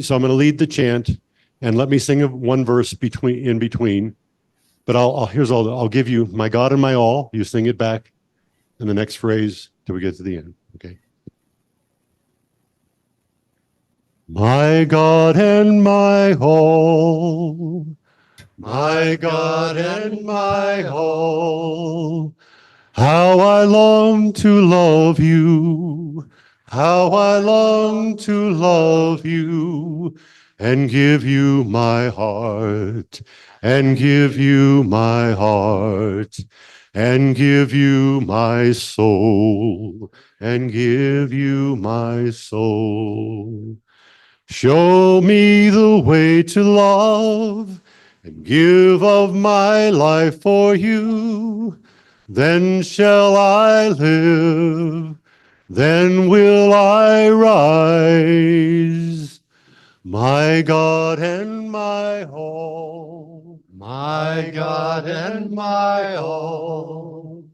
So I'm going to lead the chant, and let me sing one verse in between. But I'll give you my God and my all. You sing it back, and the next phrase till we get to the end. Okay. My God and my all, my God and my all, how I long to love you, how I long to love you, and give you my heart, and give you my heart, and give you my soul, and give you my soul. Show me the way to love and give of my life for you. Then shall I live, then will I rise. My God and my all, my God and my all,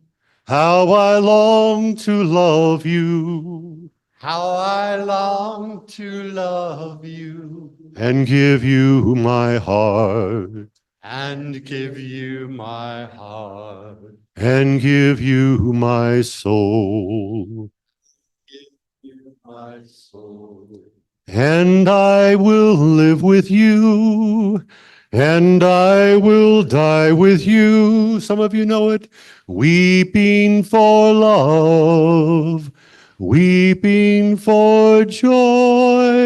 how I long to love you, how I long to love you, and give you my heart, and give you my heart, and give you my soul, give you my soul. And I will live with you, and I will die with you. Some of you know it. Weeping for love, weeping for joy.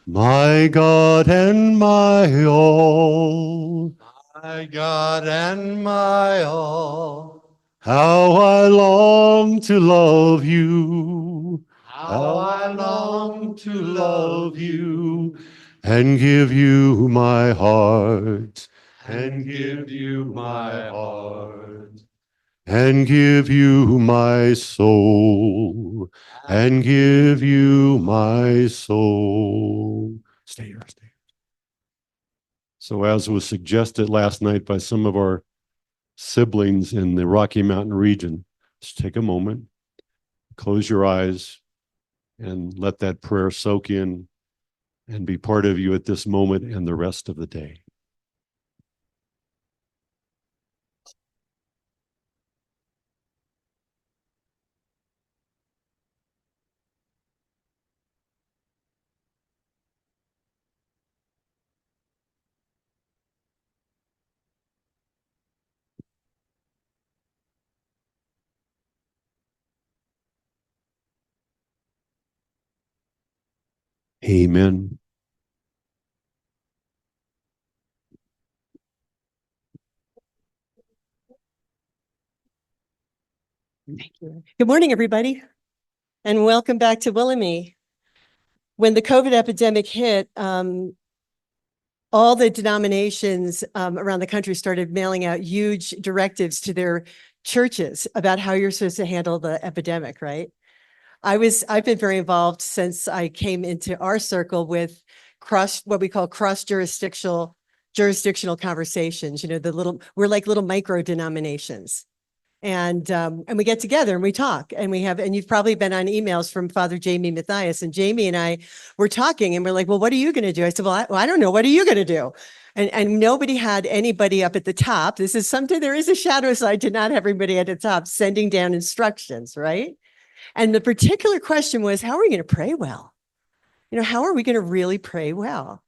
My God and my all, my God and my all, how I long to love you, how I long to love you, and give you my heart, and give you my heart, and give you my soul, and give you my soul. Stay here, stay here. So as was suggested last night by some of our siblings in the Rocky Mountain region, just take a moment, close your eyes, and let that prayer soak in and be part of you at this moment and the rest of the day. Amen. Thank you. Good morning, everybody, and welcome back to Willamette. When the COVID epidemic hit, all the denominations around the country started mailing out huge directives to their churches about how you're supposed to handle the epidemic, right? I've been very involved since I came into our circle with what we call cross-jurisdictional conversations. You know, we're like little micro denominations. And we get together and we talk and you've probably been on emails from Father Jamie Matthias, and Jamie and I were talking and we're like, well, what are you going to do? I said, well, I don't know. What are you going to do? And nobody had anybody up at the top. This is something, there is a shadow side to not everybody at the top sending down instructions, right? And the particular question was, how are we going to pray well? You know, how are we going to really pray well?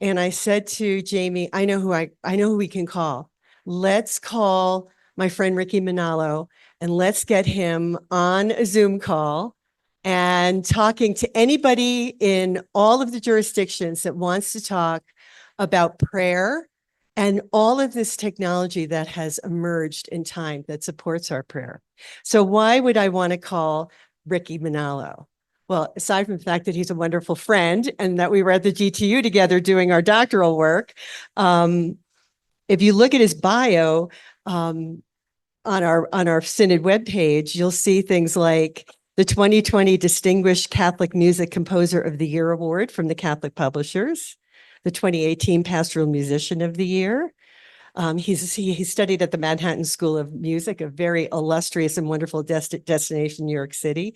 And I said to Jamie, I know who we can call. Let's call my friend Ricky Manalo, and let's get him on a Zoom call and talking to anybody in all of the jurisdictions that wants to talk about prayer and all of this technology that has emerged in time that supports our prayer. So why would I want to call Ricky Manalo? Well, aside from the fact that he's a wonderful friend and that we were at the GTU together doing our doctoral work, if you look at his bio, on our Synod webpage, you'll see things like the 2020 Distinguished Catholic Music Composer of the Year Award from the Catholic Publishers, the 2018 Pastoral Musician of the Year, He studied at the Manhattan School of Music, a very illustrious and wonderful destination, New York City.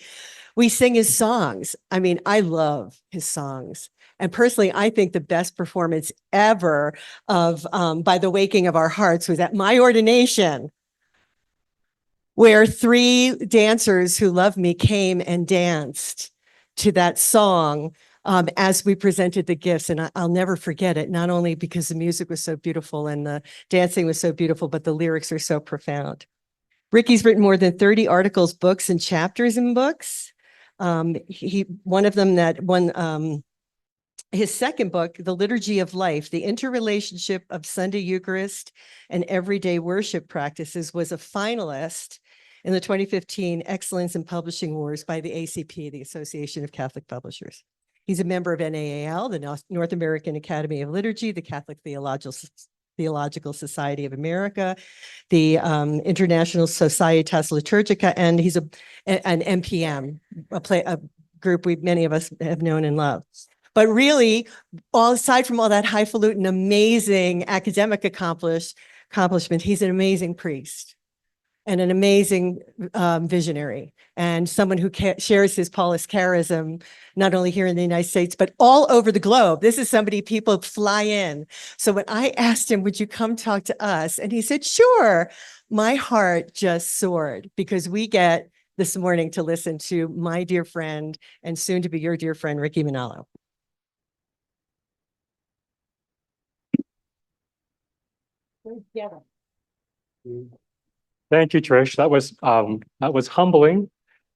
We sing his songs. I mean, I love his songs. And personally, I think the best performance ever of By the Waking of Our Hearts was at my ordination, where 3 dancers who love me came and danced to that song as we presented the gifts. And I'll never forget it, not only because the music was so beautiful and the dancing was so beautiful, but the lyrics are so profound. Ricky's written more than 30 articles, books, and chapters in books. One of them that won his second book, The Liturgy of Life, the interrelationship of Sunday Eucharist and everyday worship practices, was a finalist in the 2015 Excellence in Publishing Awards by the ACP, the Association of Catholic Publishers. He's a member of NAAL, the North American Academy of Liturgy, the Catholic Theological Society of America, the International Societas Liturgica, and he's an NPM, a group many of us have known and loved. But really, aside from all that highfalutin, amazing academic accomplishment, he's an amazing priest and an amazing visionary, and someone who shares his Paulist charism, not only here in the United States, but all over the globe. This is somebody people fly in. So when I asked him, would you come talk to us? And he said, sure. My heart just soared, because we get this morning to listen to my dear friend and soon to be your dear friend, Ricky Manalo. Thank you, Trish. That was humbling.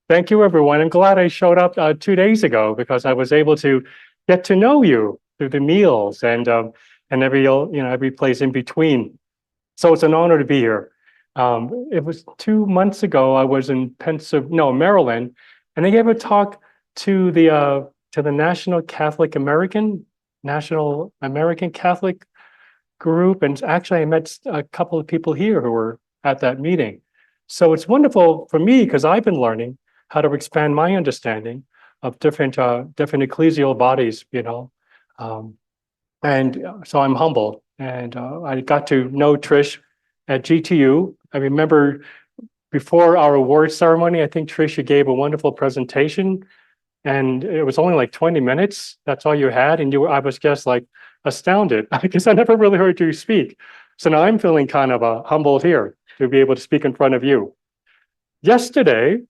Thank you, everyone. I'm glad I showed up 2 days ago, because I was able to get to know you through the meals and every place in between. So it's an honor to be here. It was 2 months ago. I was in Maryland, and I gave a talk to the National American Catholic group, and actually I met a couple of people here who were at that meeting. So it's wonderful for me, because I've been learning how to expand my understanding of different ecclesial bodies, and so I'm humble. And I got to know Trish at GTU. I remember before our award ceremony, I think Trish gave a wonderful presentation, and it was only like 20 minutes. That's all you had, and I was just like astounded, because I never really heard you speak. So now I'm feeling kind of humbled here to be able to speak in front of you. Yesterday,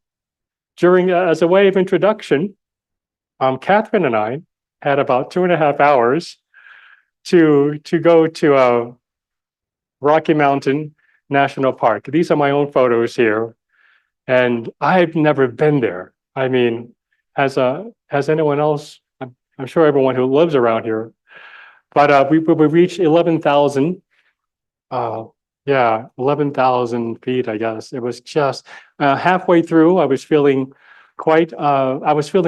as a way of introduction, Catherine and I had about 2.5 hours to go to Rocky Mountain National Park. These are my own photos here, and I've never been there. I mean, has anyone else? I'm sure everyone who lives around here. But we reached 11,000. 11,000 feet, I guess. It was just halfway through, I was feeling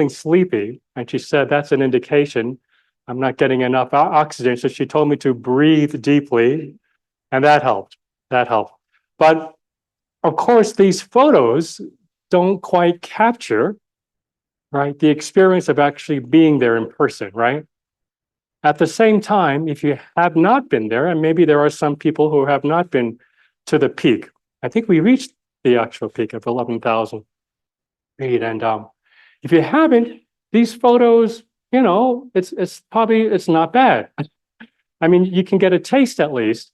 sleepy. And she said, that's an indication I'm not getting enough oxygen. So she told me to breathe deeply, and that helped. But of course, these photos don't quite capture, right, the experience of actually being there in person, right? At the same time, if you have not been there, and maybe there are some people who have not been to the peak, I think we reached the actual peak of 11,000 feet. And if you haven't, these photos, it's not bad. I mean, you can get a taste at least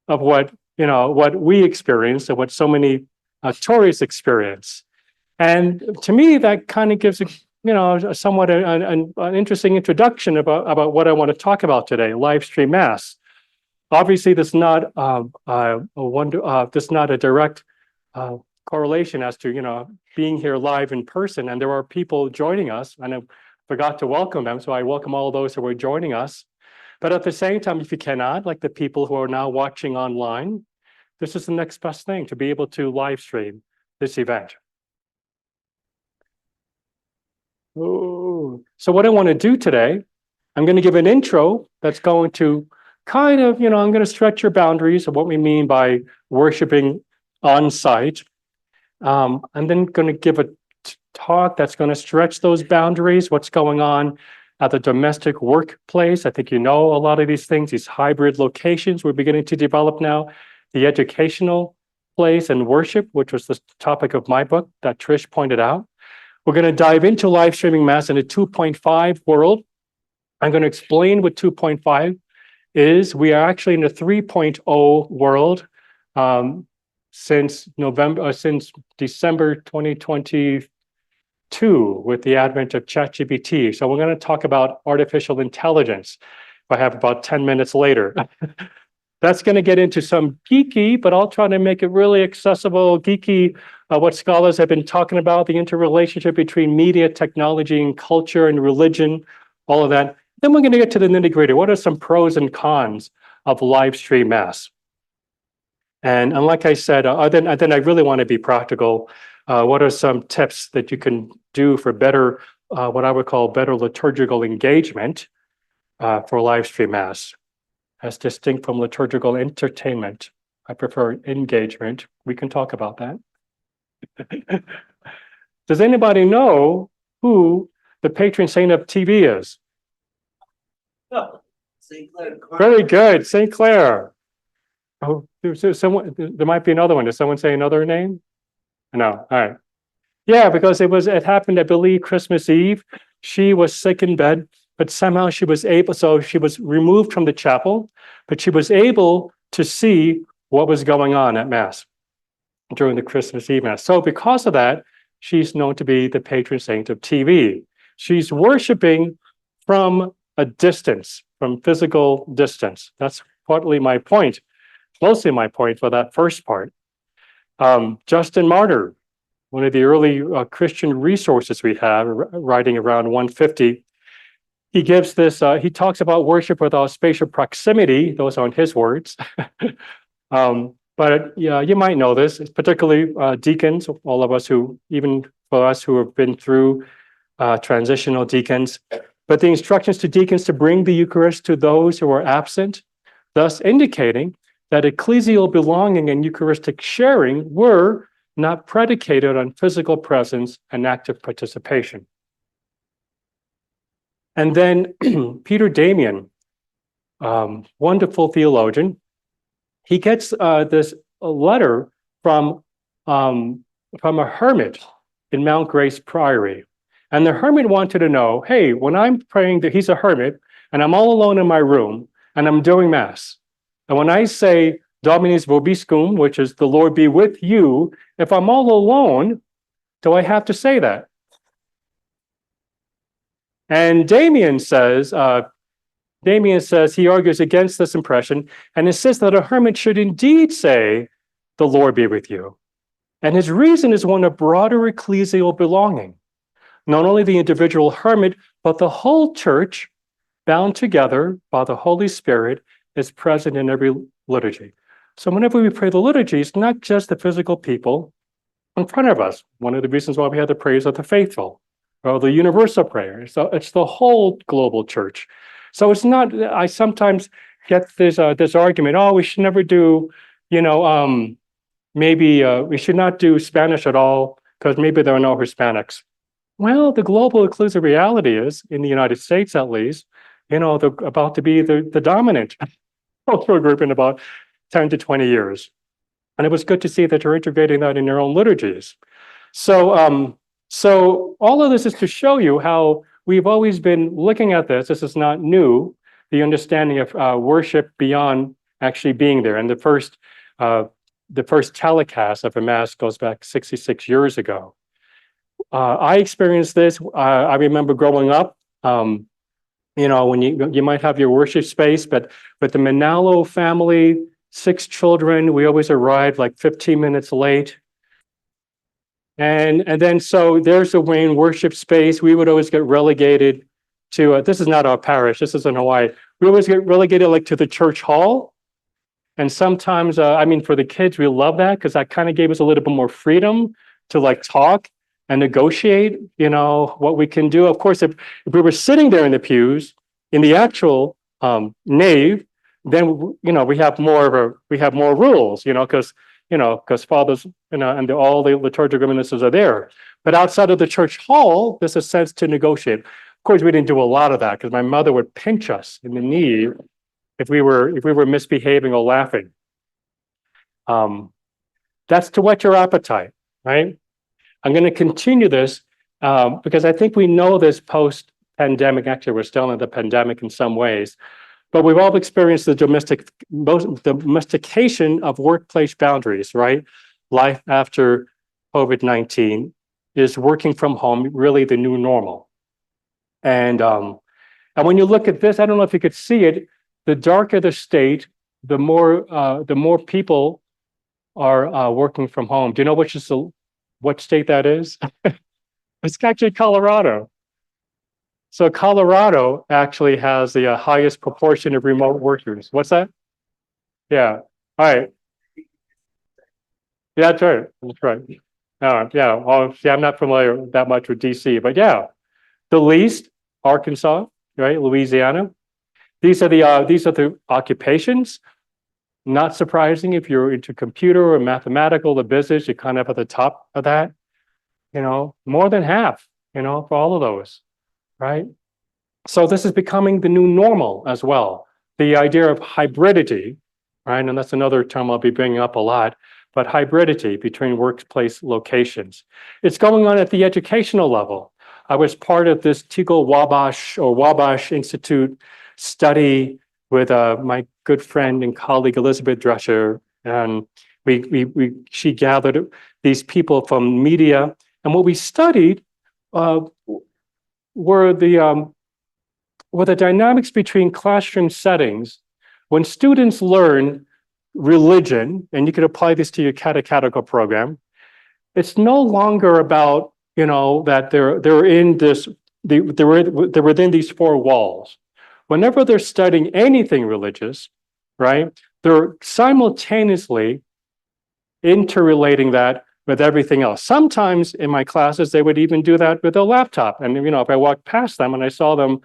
of what we experience and what so many tourists experience. And to me, that kind of gives somewhat an interesting introduction about what I want to talk about today, live stream Mass. Obviously, there's not a direct correlation as to being here live in person, and there are people joining us, and I forgot to welcome them, so I welcome all those who are joining us. But at the same time, if you cannot, like the people who are now watching online, this is the next best thing, to be able to live stream this event. Ooh. So what I want to do today, I'm going to give an intro that's going to kind of, I'm going to stretch your boundaries of what we mean by worshiping on site. I'm then going to give a talk that's going to stretch those boundaries, what's going on at the domestic workplace. I think you know a lot of these things, these hybrid locations we're beginning to develop now, the educational place and worship, which was the topic of my book that Trish pointed out. We're going to dive into live streaming Mass in a 2.5 world. I'm going to explain what 2.5 is. We are actually in a 3.0 world since December 2022 with the advent of ChatGPT. So we're going to talk about artificial intelligence. I have about 10 minutes later. That's going to get into some geeky, but I'll try to make it really accessible, geeky, what scholars have been talking about, the interrelationship between media, technology, and culture and religion, all of that. Then we're going to get to the nitty-gritty. What are some pros and cons of live stream Mass? And like I said, then I really want to be practical. What are some tips that you can do for better, what I would call better liturgical engagement for live stream Mass? As distinct from liturgical entertainment. I prefer engagement. We can talk about that. Does anybody know who the patron saint of TV is? St. Clair. Very good, St. Clair. Oh, there's someone. There might be another one. Does someone say another name? No. All right. Yeah, because it happened, I believe, Christmas Eve. She was sick in bed, but somehow she was able, so she was removed from the chapel, but she was able to see what was going on at Mass during the Christmas Eve Mass. So because of that, she's known to be the patron saint of TV. She's worshiping from a distance, from physical distance. That's partly my point, mostly my point for that first part. Justin Martyr, one of the early Christian resources we have, writing around 150, he gives this, he talks about worship without spatial proximity. Those aren't his words. But yeah, you might know this, particularly deacons, all of us who, even for us who have been through transitional deacons. But the instructions to deacons to bring the Eucharist to those who are absent, thus indicating that ecclesial belonging and Eucharistic sharing were not predicated on physical presence and active participation. And then Peter Damian, wonderful theologian, he gets this letter from a hermit in Mount Grace Priory. And the hermit wanted to know, hey, when I'm praying, that he's a hermit, and I'm all alone in my room, and I'm doing Mass. And when I say Dominus vobiscum, which is the Lord be with you, if I'm all alone, do I have to say that? And Damian says he argues against this impression and insists that a hermit should indeed say, the Lord be with you. And his reason is one of broader ecclesial belonging. Not only the individual hermit, but the whole church, bound together by the Holy Spirit, is present in every liturgy. So whenever we pray the liturgy, it's not just the physical people in front of us. One of the reasons why we have the prayers of the faithful, or the universal prayer. So it's the whole global church. So it's not, I sometimes get this argument, oh, we should never do, maybe we should not do Spanish at all because maybe there are no Hispanics. Well, the global ecclesial reality is, in the United States at least, they're about to be the dominant cultural group in about 10 to 20 years. And it was good to see that you're integrating that in your own liturgies. So all of this is to show you how we've always been looking at this. This is not new, the understanding of worship beyond actually being there. And the first telecast of a Mass goes back 66 years ago. I experienced this. I remember growing up, when you might have your worship space, but with the Manalo family, 6 children, we always arrived like 15 minutes late. And then so there's a main worship space. We would always get relegated to, this is not our parish, this is in Hawaii. We always get relegated like to the church hall. And sometimes, for the kids, we love that because that kind of gave us a little bit more freedom to like talk and negotiate, what we can do. Of course, if we were sitting there in the pews, in the actual nave, then, we have more rules, because fathers, and all the liturgical ministers are there. But outside of the church hall, there's a sense to negotiate. Of course, we didn't do a lot of that because my mother would pinch us in the knee if we were misbehaving or laughing. That's to whet your appetite, right? I'm going to continue this because I think we know this post-pandemic. Actually, we're still in the pandemic in some ways, but we've all experienced the domestication of workplace boundaries, right? Life after COVID-19 is working from home, really the new normal. And when you look at this, I don't know if you could see it, the darker the state, the more people are working from home. Do you know what state that is? It's actually Colorado. So Colorado actually has the highest proportion of remote workers. What's that? Yeah. All right. Yeah, that's right. That's right. Yeah. Well, see, I'm not familiar that much with DC, but yeah, the least Arkansas, right? Louisiana. These are the occupations. Not surprising if you're into computer or mathematical, the business, you're kind of at the top of that. More than half, for all of those, right? So this is becoming the new normal as well. The idea of hybridity, right? And that's another term I'll be bringing up a lot, but hybridity between workplace locations. It's going on at the educational level. I was part of this Teagle Wabash Institute study with my good friend and colleague Elizabeth Drescher, and she gathered these people from media, and what we studied were the dynamics between classroom settings when students learn religion, and you could apply this to your catechetical program. It's no longer about that they're in this they're within these four walls. Whenever they're studying anything religious, right, they're simultaneously interrelating that with everything else. Sometimes in my classes, they would even do that with a laptop. And if I walked past them and I saw them,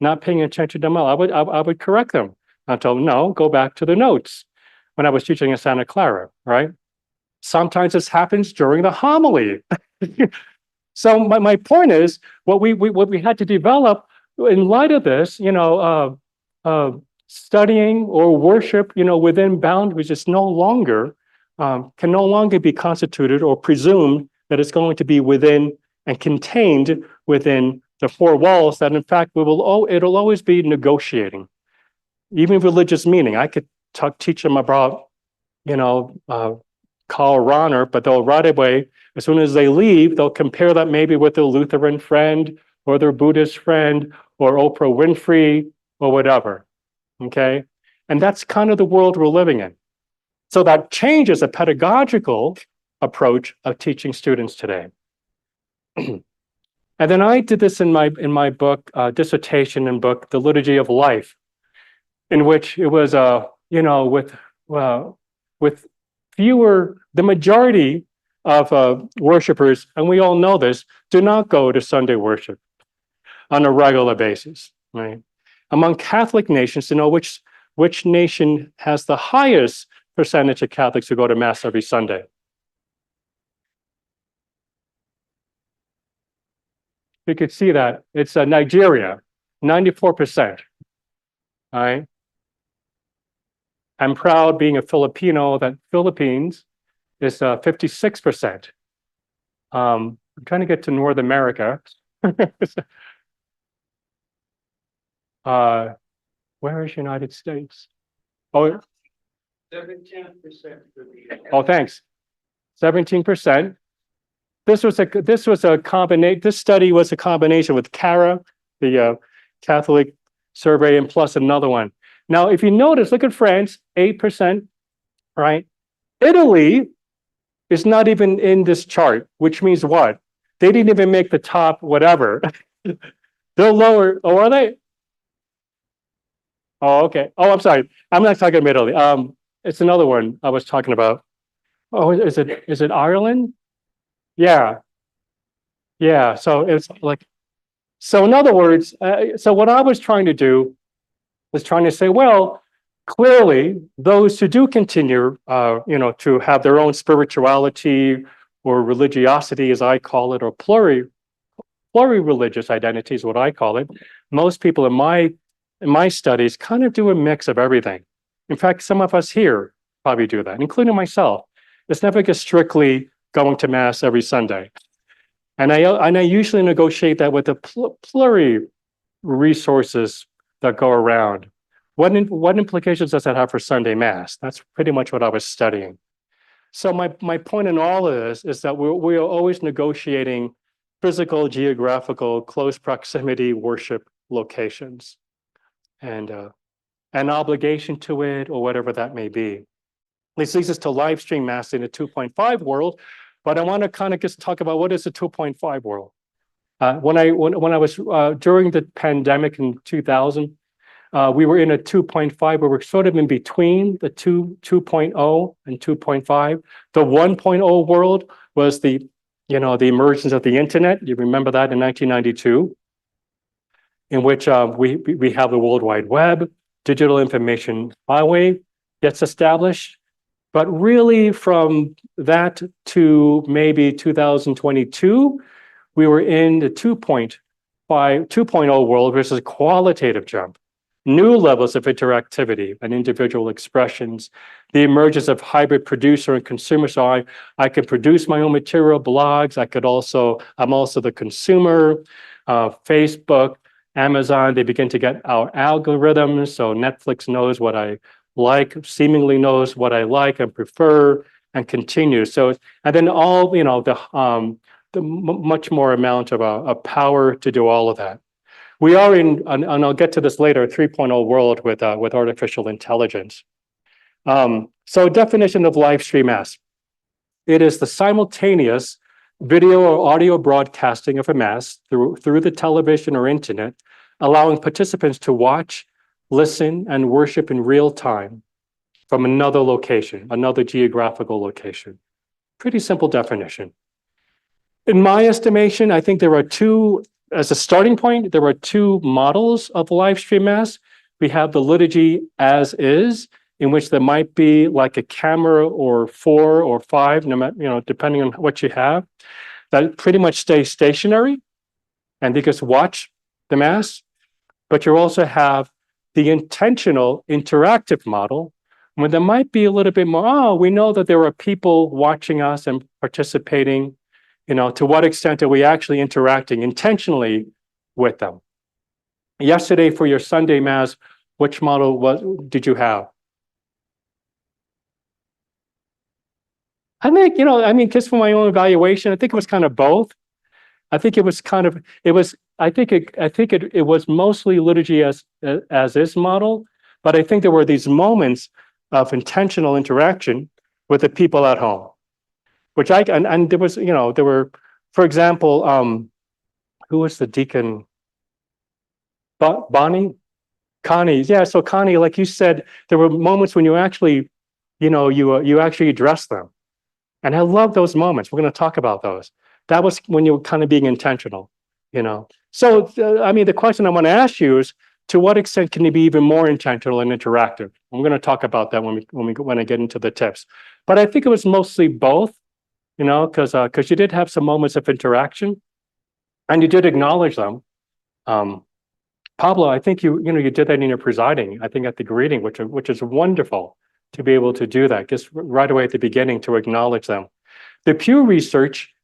not paying attention to them, I would correct them. I'd tell them, no, go back to the notes. When I was teaching in Santa Clara, right? Sometimes this happens during the homily. So my point is, what we had to develop in light of this, studying or worship, within boundaries is no longer can no longer be constituted or presumed that it's going to be within and contained within the four walls. That in fact it'll always be negotiating, even religious meaning. I could teach them about Karl Rahner, but they'll right away, as soon as they leave, they'll compare that maybe with their Lutheran friend or their Buddhist friend or Oprah Winfrey or whatever, okay? And that's kind of the world we're living in. So that changes a pedagogical approach of teaching students today. And then I did this in my book, dissertation and book, The Liturgy of Life, in which it was, with fewer, the majority of worshipers, and we all know this, do not go to Sunday worship on a regular basis, right? Among Catholic nations, to know which nation has the highest percentage of Catholics who go to Mass every Sunday. You could see that. It's Nigeria, 94%, all right? I'm proud being a Filipino that Philippines is 56%. I'm trying to get to North America. Where is United States? Oh, 17%. Oh, thanks. 17%. This study was a combination with CARA, the Catholic survey, and plus another one. Now, if you notice, look at France, 8%, right? Italy is not even in this chart, which means what? They didn't even make the top whatever. They're lower. Oh, are they? Oh, okay. Oh, I'm sorry. I'm not talking about Italy. It's another one I was talking about. Oh, is it Ireland? Yeah. Yeah. So it's like, so in other words, so what I was trying to do was trying to say, well, clearly those who do continue, to have their own spirituality or religiosity, as I call it, or pluri-religious identity is what I call it. Most people in my studies kind of do a mix of everything. In fact, some of us here probably do that, including myself. It's never just strictly going to mass every Sunday. And I usually negotiate that with the pluri resources that go around. What implications does that have for Sunday mass? That's pretty much what I was studying. So my point in all of this is that we are always negotiating physical, geographical, close proximity worship locations and an obligation to it or whatever that may be. This leads us to live stream mass in a 2.5 world, but I want to kind of just talk about what is a 2.5 world. When I was during the pandemic in 2000, we were in a 2.5 where we're sort of in between the 2.0 and 2.5. The 1.0 world was the emergence of the internet. You remember that in 1992, in which we have the World Wide Web, digital information highway gets established. But really from that to maybe 2022, we were in the 2.0 world versus a qualitative jump. New levels of interactivity and individual expressions, the emergence of hybrid producer and consumer. So I could produce my own material, blogs. I'm also the consumer, Facebook, Amazon, they begin to get our algorithms. So Netflix knows what I like, seemingly knows what I like and prefer and continues. So, and then all, the much more amount of power to do all of that. We are in, and I'll get to this later, a 3.0 world with artificial intelligence. So definition of live stream mass. It is the simultaneous video or audio broadcasting of a mass through the television or internet, allowing participants to watch, listen, and worship in real time from another location, another geographical location. Pretty simple definition. In my estimation, I think there are two, as a starting point, there are two models of live stream mass. We have the liturgy as is, in which there might be like a camera or 4 or 5, no matter, depending on what you have, that pretty much stays stationary and they just watch the mass. But you also have the intentional interactive model, where there might be a little bit more, we know that there are people watching us and participating, to what extent are we actually interacting intentionally with them? Yesterday for your Sunday mass, which model did you have? I think, just for my own evaluation, I think it was kind of both. I think it was mostly liturgy as is model, but I think there were these moments of intentional interaction with the people at home, which and there was, there were, for example, who was the deacon? Connie? Yeah, so Connie, like you said, there were moments when you actually, you actually addressed them. And I love those moments. We're going to talk about those. That was when you were kind of being intentional, So, the question I want to ask you is, to what extent can you be even more intentional and interactive? I'm going to talk about that when I get into the tips. But I think it was mostly both, because you did have some moments of interaction, and you did acknowledge them. Pablo, I think you did that in your presiding. I think at the greeting, which is wonderful to be able to do that, just right away at the beginning to acknowledge them. The Pew Research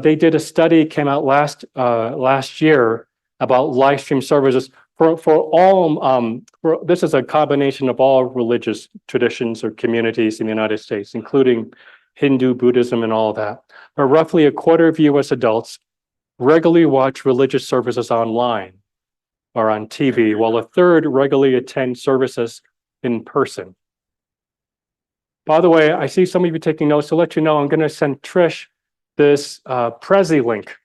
they did a study, came out last year about live stream services for all. This is a combination of all religious traditions or communities in the United States, including Hindu, Buddhism, and all of that. But roughly a quarter of U.S. adults regularly watch religious services online or on TV, while a third regularly attend services in person. By the way, I see some of you taking notes. To let you know, I'm going to send Trish this Prezi link.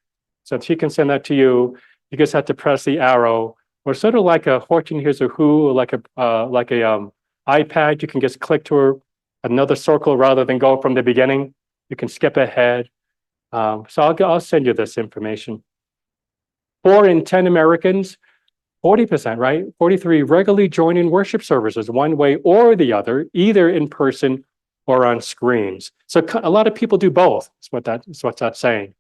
So if she can send that to you, you just have to press the arrow, or sort of like a Horton Hears a Who, or like a iPad. You can just click to another circle rather than go from the beginning. You can skip ahead. So I'll send you this information. 4 in 10 Americans, 40%, right? 43 regularly join in worship services one way or the other, either in person or on screens. So a lot of people do both. That's what that's saying.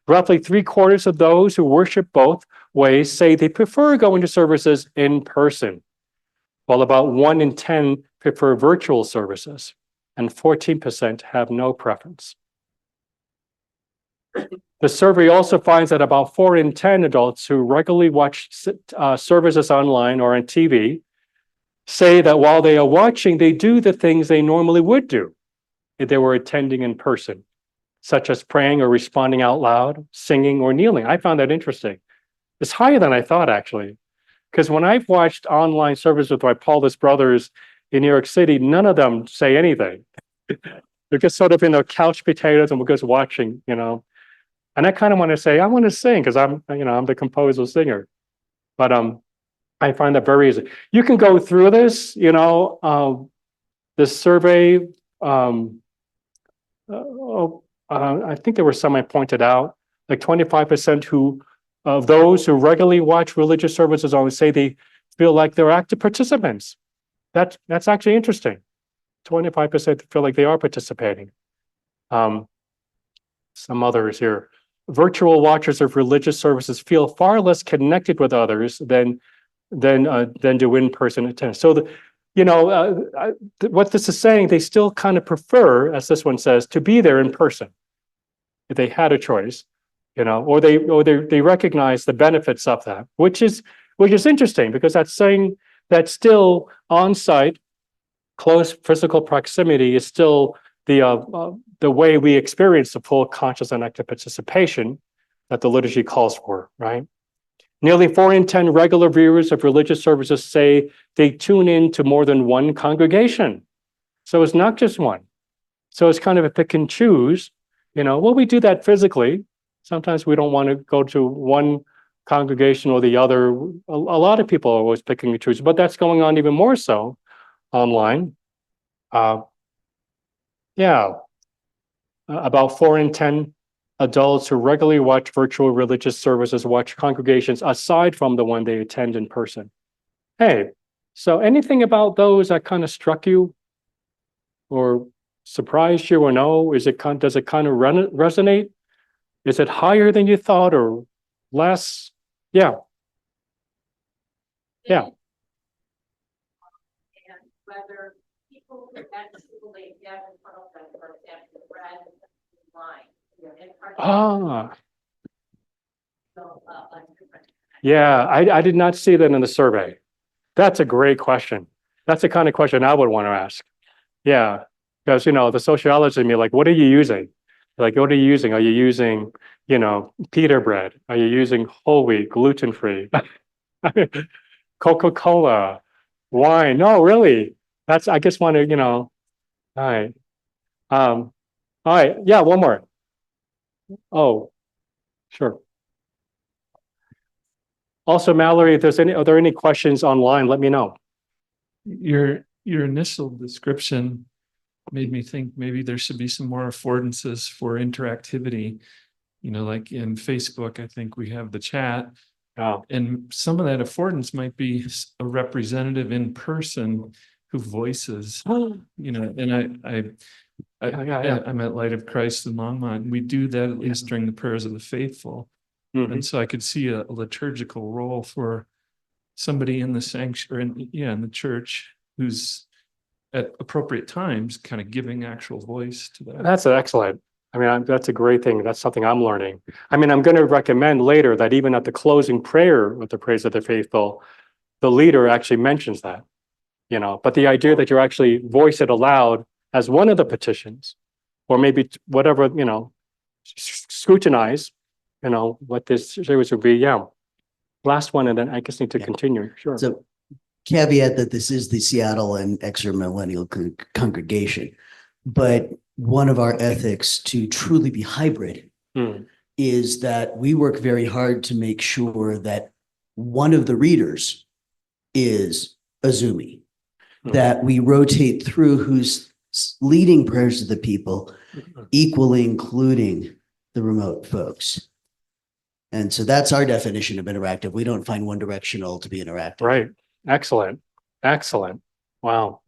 Roughly 3/4 of those who worship both ways say they prefer going to services in person, while about 1 in 10 prefer virtual services, and 14% have no preference. The survey also finds that about 4 in 10 adults who regularly watch services online or on TV say that while they are watching, they do the things they normally would do if they were attending in person, such as praying or responding out loud, singing, or kneeling. I found that interesting. It's higher than I thought, actually, because when I've watched online services with my Paulist brothers in New York City, none of them say anything. They're just sort of, couch potatoes, and we're just watching, And I kind of want to say, I want to sing because I'm the composer singer. But I find that very easy. You can go through this, this survey. I think there were some I pointed out, like 25% of those who regularly watch religious services always say they feel like they're active participants. That's actually interesting. 25% feel like they are participating. Some others here. Virtual watchers of religious services feel far less connected with others than do in-person attendance. So what this is saying, they still kind of prefer, as this one says, to be there in person if they had a choice, or they recognize the benefits of that, which is interesting, because that's saying that still on-site, close physical proximity is still the way we experience the full conscious and active participation that the liturgy calls for, right? Nearly 4 in 10 regular viewers of religious services say they tune in to more than one congregation. So it's not just one. So it's kind of a pick and choose. Well, we do that physically. Sometimes we don't want to go to one congregation or the other. A lot of people are always picking and choosing, but that's going on even more so online. About 4 in 10 adults who regularly watch virtual religious services watch congregations aside from the one they attend in person. Hey, so anything about those that kind of struck you or surprised you, or no? Does it kind of resonate? Is it higher than you thought or less? Yeah. And whether people who actually get in front of them, for example, read line. Yeah, I did not see that in the survey. That's a great question. That's the kind of question I would want to ask. Yeah, because the sociologist in me, like, what are you using? Like, what are you using? Are you using, pita bread? Are you using whole wheat, gluten-free? Coca-Cola, wine? No, really. I just want to, all right. All right, yeah, one more. Oh, sure. Also, Mallory, if are there any questions online, let me know. Your initial description made me think maybe there should be some more affordances for interactivity. Like in Facebook, I think we have the chat. Oh. And some of that affordance might be a representative in person who voices, and I'm at Light of Christ in Longmont. We do that at least during the prayers of the faithful. Mm-hmm. And so I could see a liturgical role for somebody in the sanctuary, in the church, who's at appropriate times kind of giving actual voice to that. That's excellent. I mean, that's a great thing. That's something I'm learning. I mean, I'm going to recommend later that even at the closing prayer with the praise of the faithful, the leader actually mentions that, but the idea that you actually voice it aloud as one of the petitions, or maybe whatever, scrutinize, what this series would be. Yeah. Last one, and then I just need to continue. Sure. So caveat that this is the Seattle and Exeter Millennial Congregation, but one of our ethics to truly be hybrid is that we work very hard to make sure that one of the readers is a Zoomie, that we rotate through who's leading prayers to the people, equally including the remote folks. And so that's our definition of interactive. We don't find one directional to be interactive. Right. Excellent. Excellent. Wow.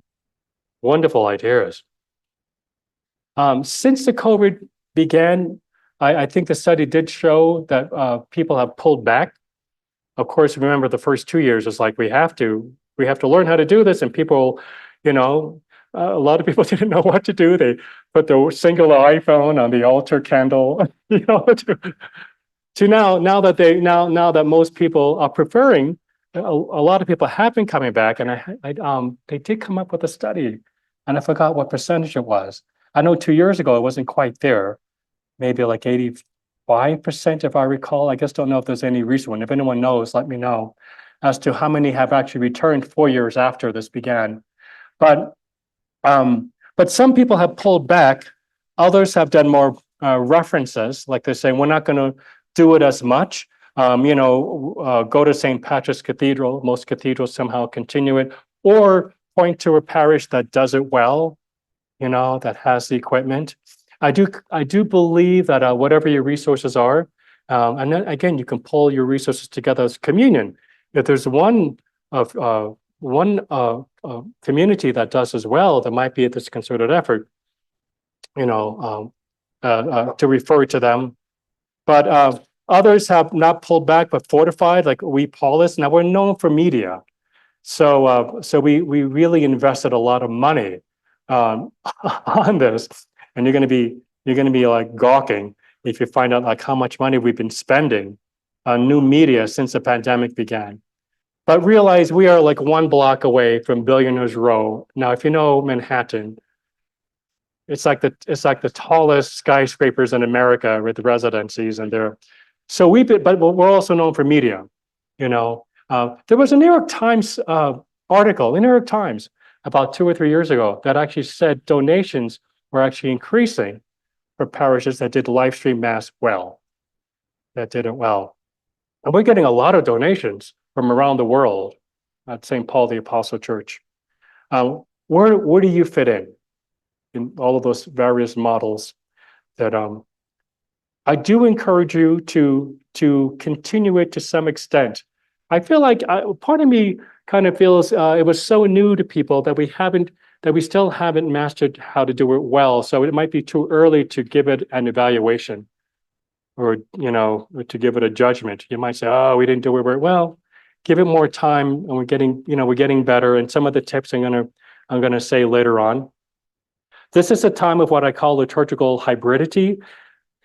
Wonderful ideas. Since the COVID began, I think the study did show that people have pulled back. Of course, remember the first 2 years is like we have to learn how to do this, and people, a lot of people didn't know what to do. They put the singular iPhone on the altar candle, to now that most people are preferring. A lot of people have been coming back, and they did come up with a study, and I forgot what percentage it was. I know 2 years ago it wasn't quite there, maybe like 85%, if I recall. I just don't know if there's any recent one. If anyone knows, let me know as to how many have actually returned 4 years after this began. But some people have pulled back. Others have done more references, like they're saying, we're not going to do it as much. Go to St. Patrick's Cathedral. Most cathedrals somehow continue it, or point to a parish that does it well, that has the equipment. I do believe that whatever your resources are, and then again, you can pull your resources together as communion. If there's one community that does as well, there might be this concerted effort, to refer to them. But others have not pulled back, but fortified, like we Paulists. Now we're known for media, so we really invested a lot of money on this, and you're going to be like gawking if you find out like how much money we've been spending on new media since the pandemic began. But realize we are like 1 block away from Billionaires Row. Now, if you know Manhattan, it's like the tallest skyscrapers in America with residencies, and there. So but we're also known for media. There was a New York Times article in New York Times about 2 or 3 years ago that actually said donations were actually increasing for parishes that did live stream mass well, that did it well. And we're getting a lot of donations from around the world at St. Paul the Apostle Church. Where do you fit in all of those various models? That I do encourage you to continue it to some extent. I feel like part of me kind of feels it was so new to people that we still haven't mastered how to do it well. So it might be too early to give it an evaluation, or to give it a judgment. You might say, "Oh, we didn't do it very well." Give it more time, and we're getting better. And some of the tips I'm gonna say later on. This is a time of what I call liturgical hybridity.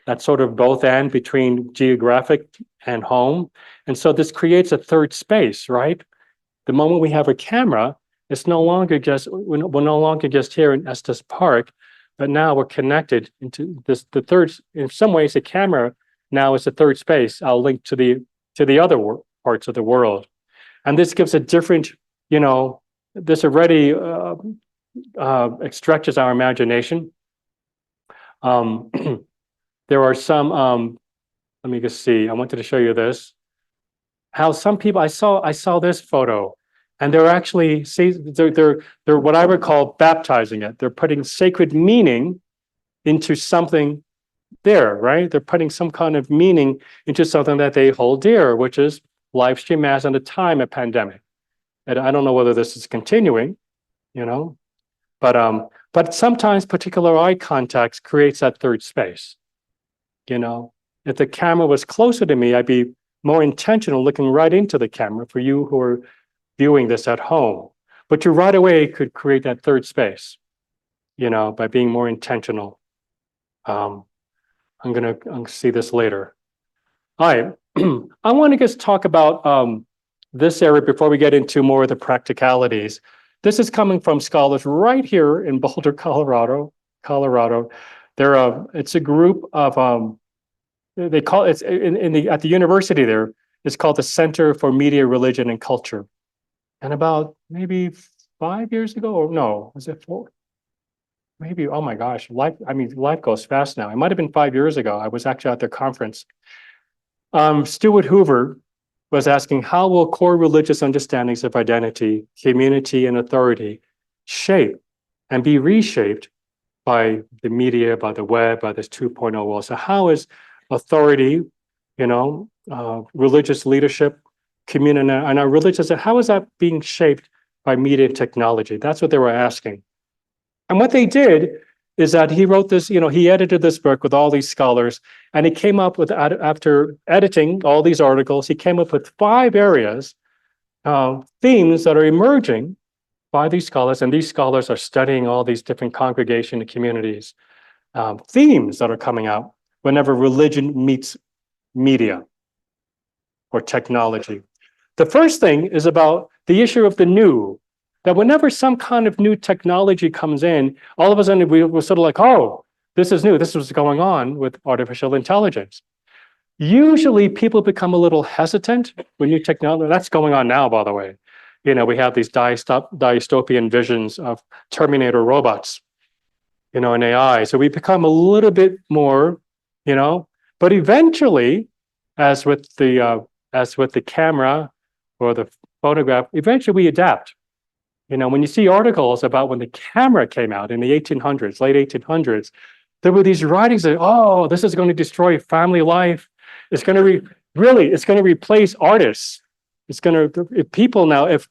That's sort of both and between geographic and home. And so this creates a third space, right? The moment we have a camera, we're no longer just here in Estes Park, but now we're connected into the third. In some ways, the camera now is the third space. I'll link to the other parts of the world, and this gives a different. This already stretches our imagination. There are some. Let me just see. I wanted to show you this. How some people I saw this photo, and they're actually they're what I would call baptizing it. They're putting sacred meaning into something there, right? They're putting some kind of meaning into something that they hold dear, which is live stream mass in a time of pandemic. And I don't know whether this is continuing, but sometimes particular eye contact creates that third space. If the camera was closer to me, I'd be more intentional looking right into the camera for you who are viewing this at home. But you right away could create that third space, by being more intentional. I'm gonna see this later. All right, I want to just talk about this area before we get into more of the practicalities. This is coming from scholars right here in Boulder, Colorado. It's a group of they call it at the university there. It's called the Center for Media, Religion, and Culture. And about maybe 5 years ago, or no, was it 4? Maybe, oh my gosh, life goes fast now. It might have been 5 years ago. I was actually at their conference. Stuart Hoover was asking, how will core religious understandings of identity, community, and authority shape and be reshaped by the media, by the web, by this 2.0 world? So how is authority, religious leadership, community, and our religious, how is that being shaped by media and technology? That's what they were asking. And what they did is that he wrote this, he edited this book with all these scholars, and he came up with, after editing all these articles, he came up with 5 areas, themes that are emerging by these scholars, and these scholars are studying all these different congregation and communities, themes that are coming out whenever religion meets media or technology. The first thing is about the issue of the new, that whenever some kind of new technology comes in, all of a sudden we're sort of like, oh, this is new. This is what's going on with artificial intelligence. Usually people become a little hesitant when new technology, that's going on now, by the way. We have these dystopian visions of Terminator robots, and AI. So we become a little bit more, but eventually, as with the camera or the photograph, eventually we adapt. When you see articles about when the camera came out in the 1800s, late 1800s, there were these writings that, oh, this is going to destroy family life. It's going to it's going to replace artists. It's going to, if people now, if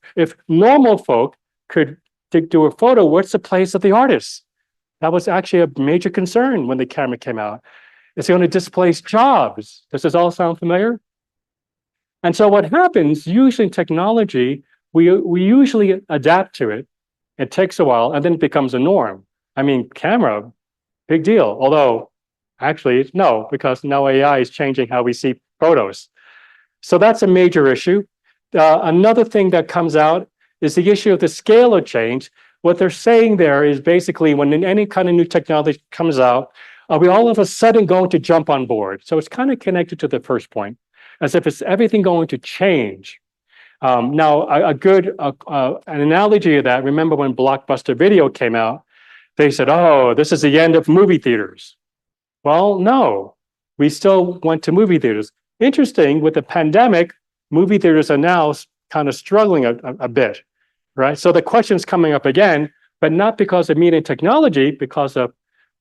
normal folk could do a photo, what's the place of the artists? That was actually a major concern when the camera came out. It's going to displace jobs. Does this all sound familiar? And so what happens, usually in technology, we usually adapt to it. It takes a while, and then it becomes a norm. I mean, camera, big deal. Although, actually, no, because now AI is changing how we see photos. So that's a major issue. Another thing that comes out is the issue of the scale of change. What they're saying there is basically when any kind of new technology comes out, are we all of a sudden going to jump on board? So it's kind of connected to the first point, as if it's everything going to change. Now, an analogy of that, remember when Blockbuster Video came out, they said, oh, this is the end of movie theaters. Well, no, we still went to movie theaters. Interesting, with the pandemic, movie theaters are now kind of struggling a bit, right? So the question's coming up again, but not because of media technology, because of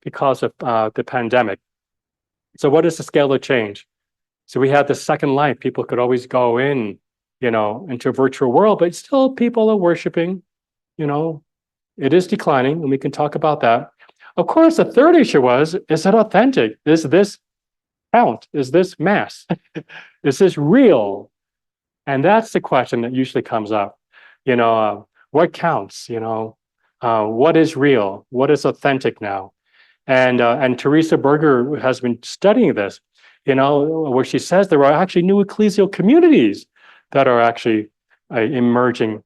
the pandemic. So what is the scale of change? So we had the Second Life. People could always go in, into a virtual world, but still people are worshiping, it is declining, and we can talk about that. Of course, the third issue is it authentic? Is this count? Is this mass? Is this real? And that's the question that usually comes up. What counts? What is real? What is authentic now? And Teresa Berger has been studying this, where she says there are actually new ecclesial communities that are actually emerging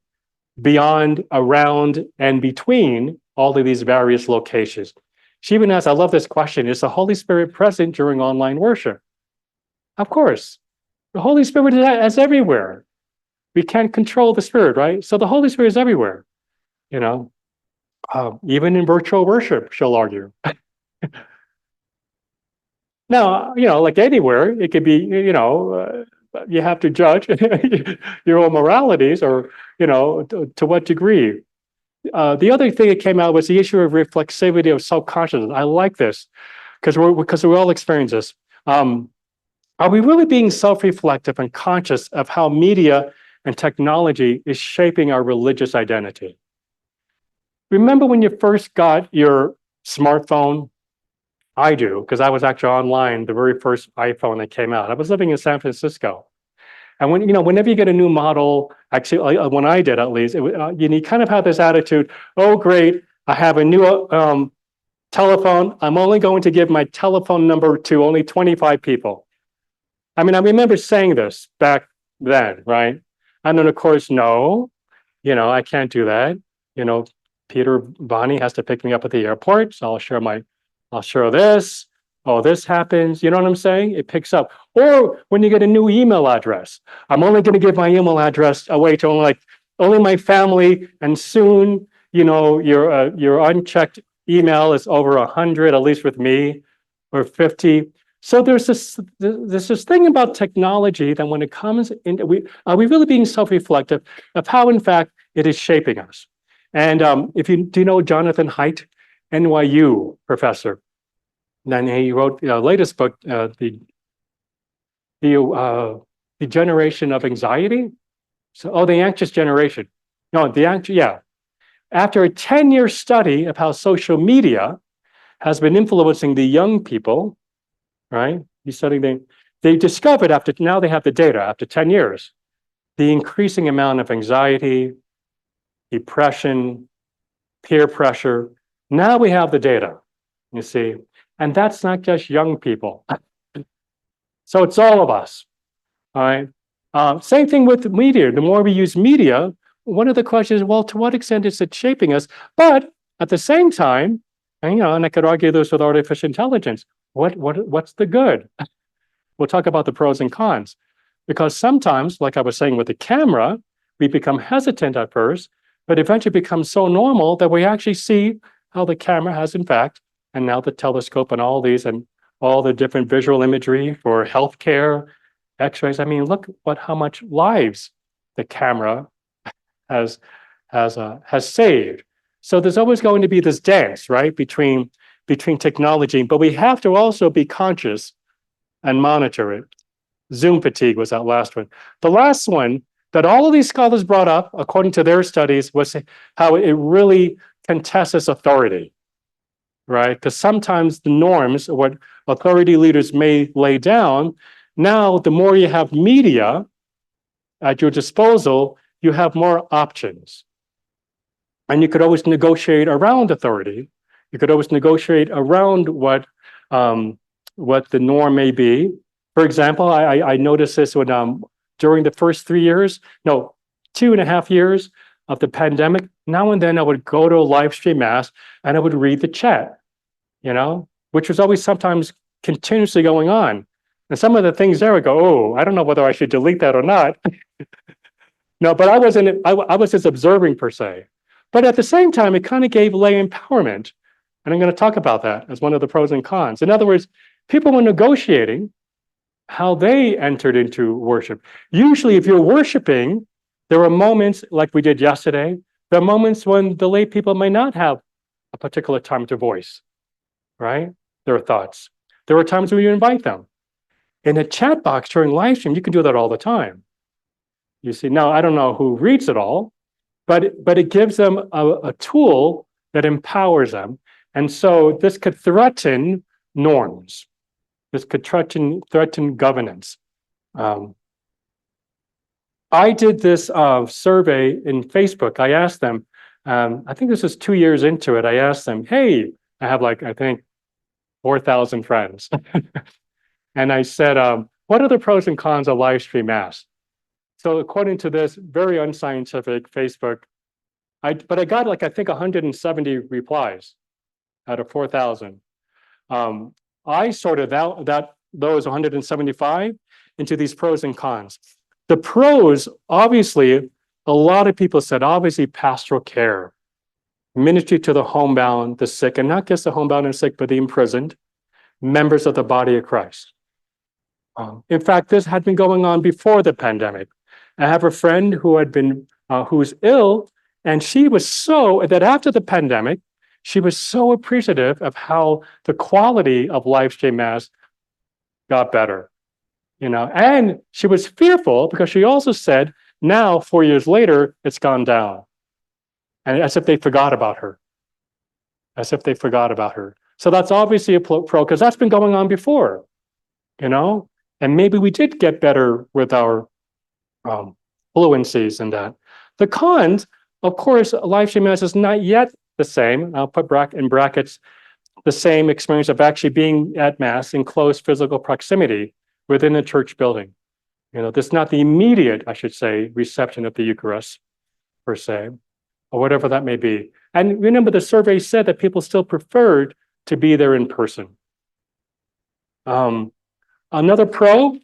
beyond, around, and between all of these various locations. She even asks, I love this question, is the Holy Spirit present during online worship? Of course. The Holy Spirit is everywhere. We can't control the Spirit, right? So the Holy Spirit is everywhere, even in virtual worship, she'll argue. Now, like anywhere, it could be, you have to judge your own moralities or, to what degree. The other thing that came out was the issue of reflexivity of self-consciousness. I like this because we all experience this. Are we really being self-reflective and conscious of how media and technology is shaping our religious identity? Remember when you first got your smartphone? I do, because I was actually online the very first iPhone that came out. I was living in San Francisco. And whenever you get a new model, actually, when I did at least, you kind of have this attitude, oh, great, I have a new telephone. I'm only going to give my telephone number to only 25 people. I mean, I remember saying this back then, right? And then, of course, no, I can't do that. Peter Bonnie has to pick me up at the airport, so I'll share this. Oh, this happens. You know what I'm saying? It picks up. Or when you get a new email address, I'm only going to give my email address away to only my family. And soon, your unchecked email is over 100, at least with me, or 50. So there's this thing about technology that when it comes in, are we really being self-reflective of how, in fact, it is shaping us? And do you know Jonathan Haidt, NYU professor? And he wrote the latest book, the Generation of Anxiety. So, the anxious generation. No, yeah. After a 10-year study of how social media has been influencing the young people, right? He's studying, they discovered after, now they have the data after 10 years, the increasing amount of anxiety, depression, peer pressure. Now we have the data, you see, and that's not just young people. So it's all of us, all right? Same thing with media. The more we use media, one of the questions is, well, to what extent is it shaping us? But at the same time, and, and I could argue this with artificial intelligence, what's the good? We'll talk about the pros and cons. Because sometimes, like I was saying with the camera, we become hesitant at first, but eventually becomes so normal that we actually see how the camera has, in fact, and now the telescope and all these and all the different visual imagery for healthcare, x-rays. I mean, look how much lives the camera has saved. So there's always going to be this dance, right, between technology, but we have to also be conscious and monitor it. Zoom fatigue was that last one. The last one that all of these scholars brought up, according to their studies, was how it really contests authority, right? Because sometimes the norms, or what authority leaders may lay down, now the more you have media at your disposal, you have more options. And you could always negotiate around authority. You could always negotiate around what the norm may be. For example, I noticed this when during the first 2.5 years of the pandemic, now and then I would go to a live stream mass and I would read the chat, which was always sometimes continuously going on. And some of the things there would go, oh, I don't know whether I should delete that or not. No, but I was just observing per se. But at the same time, it kind of gave lay empowerment. And I'm going to talk about that as one of the pros and cons. In other words, people were negotiating how they entered into worship. Usually, if you're worshiping, there are moments like we did yesterday. There are moments when the lay people may not have a particular time to voice, right? Their thoughts. There are times when you invite them. In a chat box during live stream, you can do that all the time. You see, now I don't know who reads it all, but it gives them a tool that empowers them. And so this could threaten norms. This could threaten governance. I did this survey in Facebook. I asked them, I think this was 2 years into it. I asked them, hey, I have I think 4,000 friends. And I said, what are the pros and cons of live stream mass? So according to this very unscientific Facebook, but I got I think 170 replies out of 4,000. I sorted those 175 into these pros and cons. The pros, obviously, a lot of people said, obviously, pastoral care, ministry to the homebound, the sick, and not just the homebound and sick, but the imprisoned, members of the body of Christ. In fact, this had been going on before the pandemic. I have a friend who was ill, and she was so that after the pandemic, she was so appreciative of how the quality of live stream mass got better, and she was fearful because she also said, now 4 years later, it's gone down, and as if they forgot about her, So that's obviously a pro because that's been going on before, and maybe we did get better with our fluencies and that. The cons, of course, live stream mass is not yet the same. I'll put in brackets the same experience of actually being at mass in close physical proximity within a church building. This is not the immediate, I should say, reception of the Eucharist per se, or whatever that may be. And remember, the survey said that people still preferred to be there in person. Another pro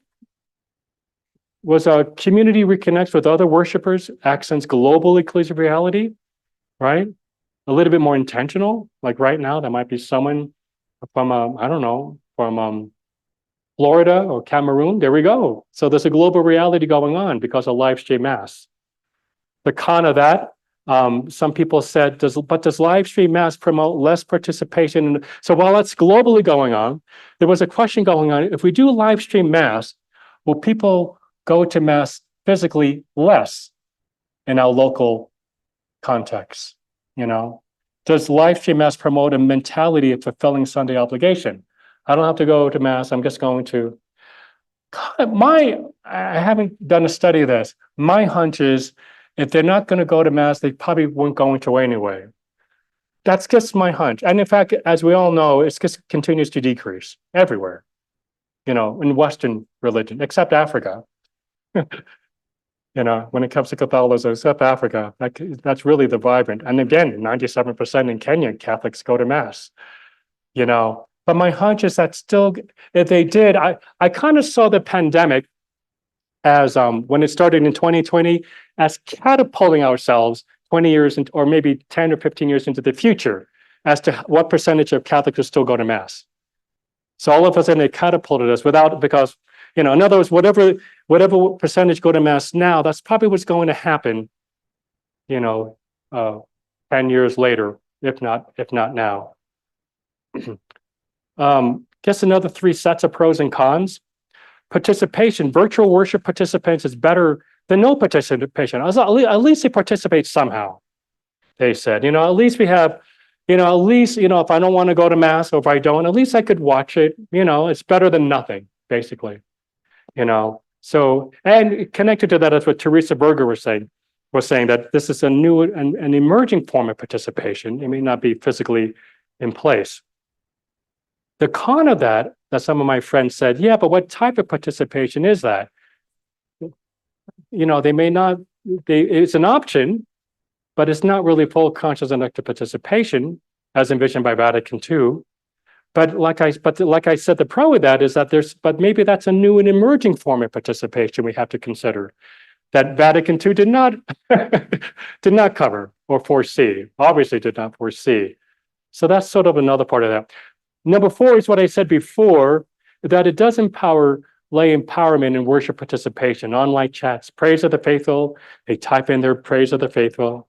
was a community reconnects with other worshipers, accents global ecclesiality, right? A little bit more intentional. Like right now, there might be someone from, from Florida or Cameroon. There we go. So there's a global reality going on because of live stream mass. The con of that, some people said, does live stream mass promote less participation? So while that's globally going on, there was a question going on. If we do live stream mass, will people go to mass physically less in our local context? does live stream mass promote a mentality of fulfilling Sunday obligation? I don't have to go to mass. I'm just going to. I haven't done a study of this. My hunch is if they're not going to go to mass, they probably weren't going to anyway. That's just my hunch. And in fact, as we all know, it just continues to decrease everywhere, in Western religion, except Africa. When it comes to Catholicism, except Africa, that's really the vibrant. And again, 97% in Kenya, Catholics go to mass, But my hunch is that still, if they did, I kind of saw the pandemic as when it started in 2020 as catapulting ourselves 20 years or maybe 10 or 15 years into the future as to what percentage of Catholics will still go to mass. So all of a sudden it catapulted us because, in other words, whatever percentage go to mass now, that's probably what's going to happen, 10 years later, if not now. Just another 3 sets of pros and cons. Participation, virtual worship participants is better than no participation. At least they participate somehow, they said. At least we have, if I don't want to go to mass or if I don't, at least I could watch it. It's better than nothing, basically. So, and connected to that is what Teresa Berger was saying that this is a new and emerging form of participation. It may not be physically in place. The con of that some of my friends said, yeah, but what type of participation is that? They may not, it's an option, but it's not really full conscious and active participation as envisioned by Vatican II. But like I said, the pro of that is that but maybe that's a new and emerging form of participation we have to consider that Vatican II did not cover or foresee, obviously did not foresee. So that's sort of another part of that. Number 4 is what I said before, that it does empower lay empowerment and worship participation, online chats, praise of the faithful, they type in their praise of the faithful.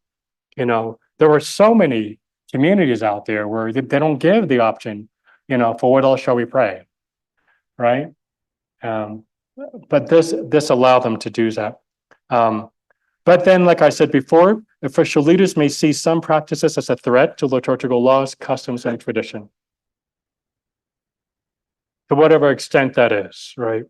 There are so many communities out there where they don't give the option, for what else shall we pray, right? But this allowed them to do that. But then, like I said before, official leaders may see some practices as a threat to liturgical laws, customs, and tradition. To whatever extent that is, right?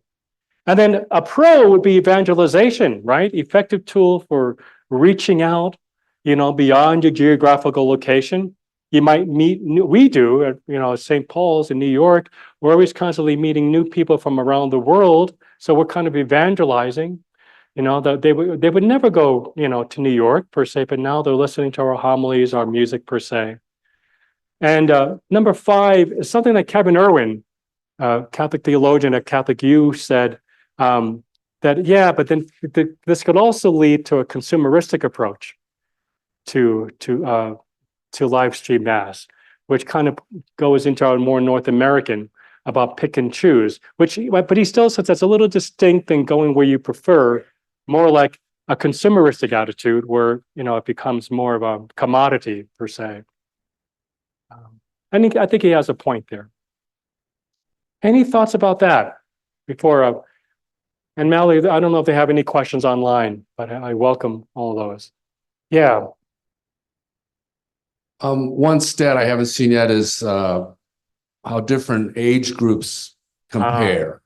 And then a pro would be evangelization, right? Effective tool for reaching out, beyond your geographical location. You might we do at, St. Paul's in New York, we're always constantly meeting new people from around the world. So we're kind of evangelizing, they would never go, to New York per se, but now they're listening to our homilies, our music per se. And number 5 is something that Kevin Irwin, Catholic theologian at Catholic U, said that, yeah, but then this could also lead to a consumeristic approach to live stream mass, which kind of goes into our more North American about pick and choose, but he still says that's a little distinct than going where you prefer, more like a consumeristic attitude where, it becomes more of a commodity per se. I think he has a point there. Any thoughts about that before? And Mally, I don't know if they have any questions online, but I welcome all those. Yeah. One stat I haven't seen yet is how different age groups compare.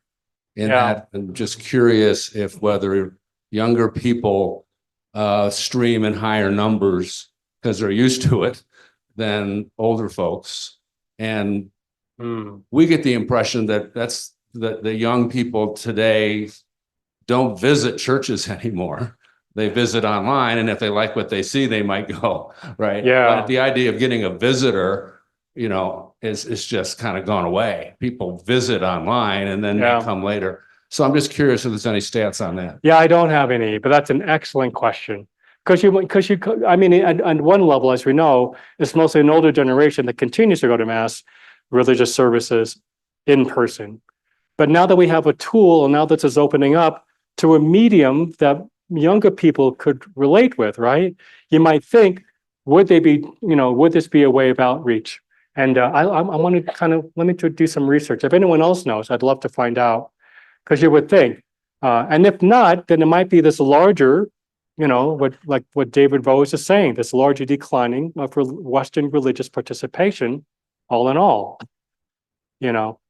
That, I'm just curious if whether younger people stream in higher numbers because they're used to it than older folks. And we get the impression that the young people today don't visit churches anymore. They visit online, and if they like what they see, they might go, right? Yeah. But the idea of getting a visitor, is just kind of gone away. People visit online and then they come later. So I'm just curious if there's any stats on that. Yeah, I don't have any, but that's an excellent question. Because I mean, on one level, as we know, it's mostly an older generation that continues to go to mass, religious services in person. But now that we have a tool, and now that it's opening up to a medium that younger people could relate with, right? You might think, would this be a way of outreach? And I want to let me do some research. If anyone else knows, I'd love to find out, because you would think. And if not, then it might be this larger what David Rose is saying, this largely declining of Western religious participation, all in all.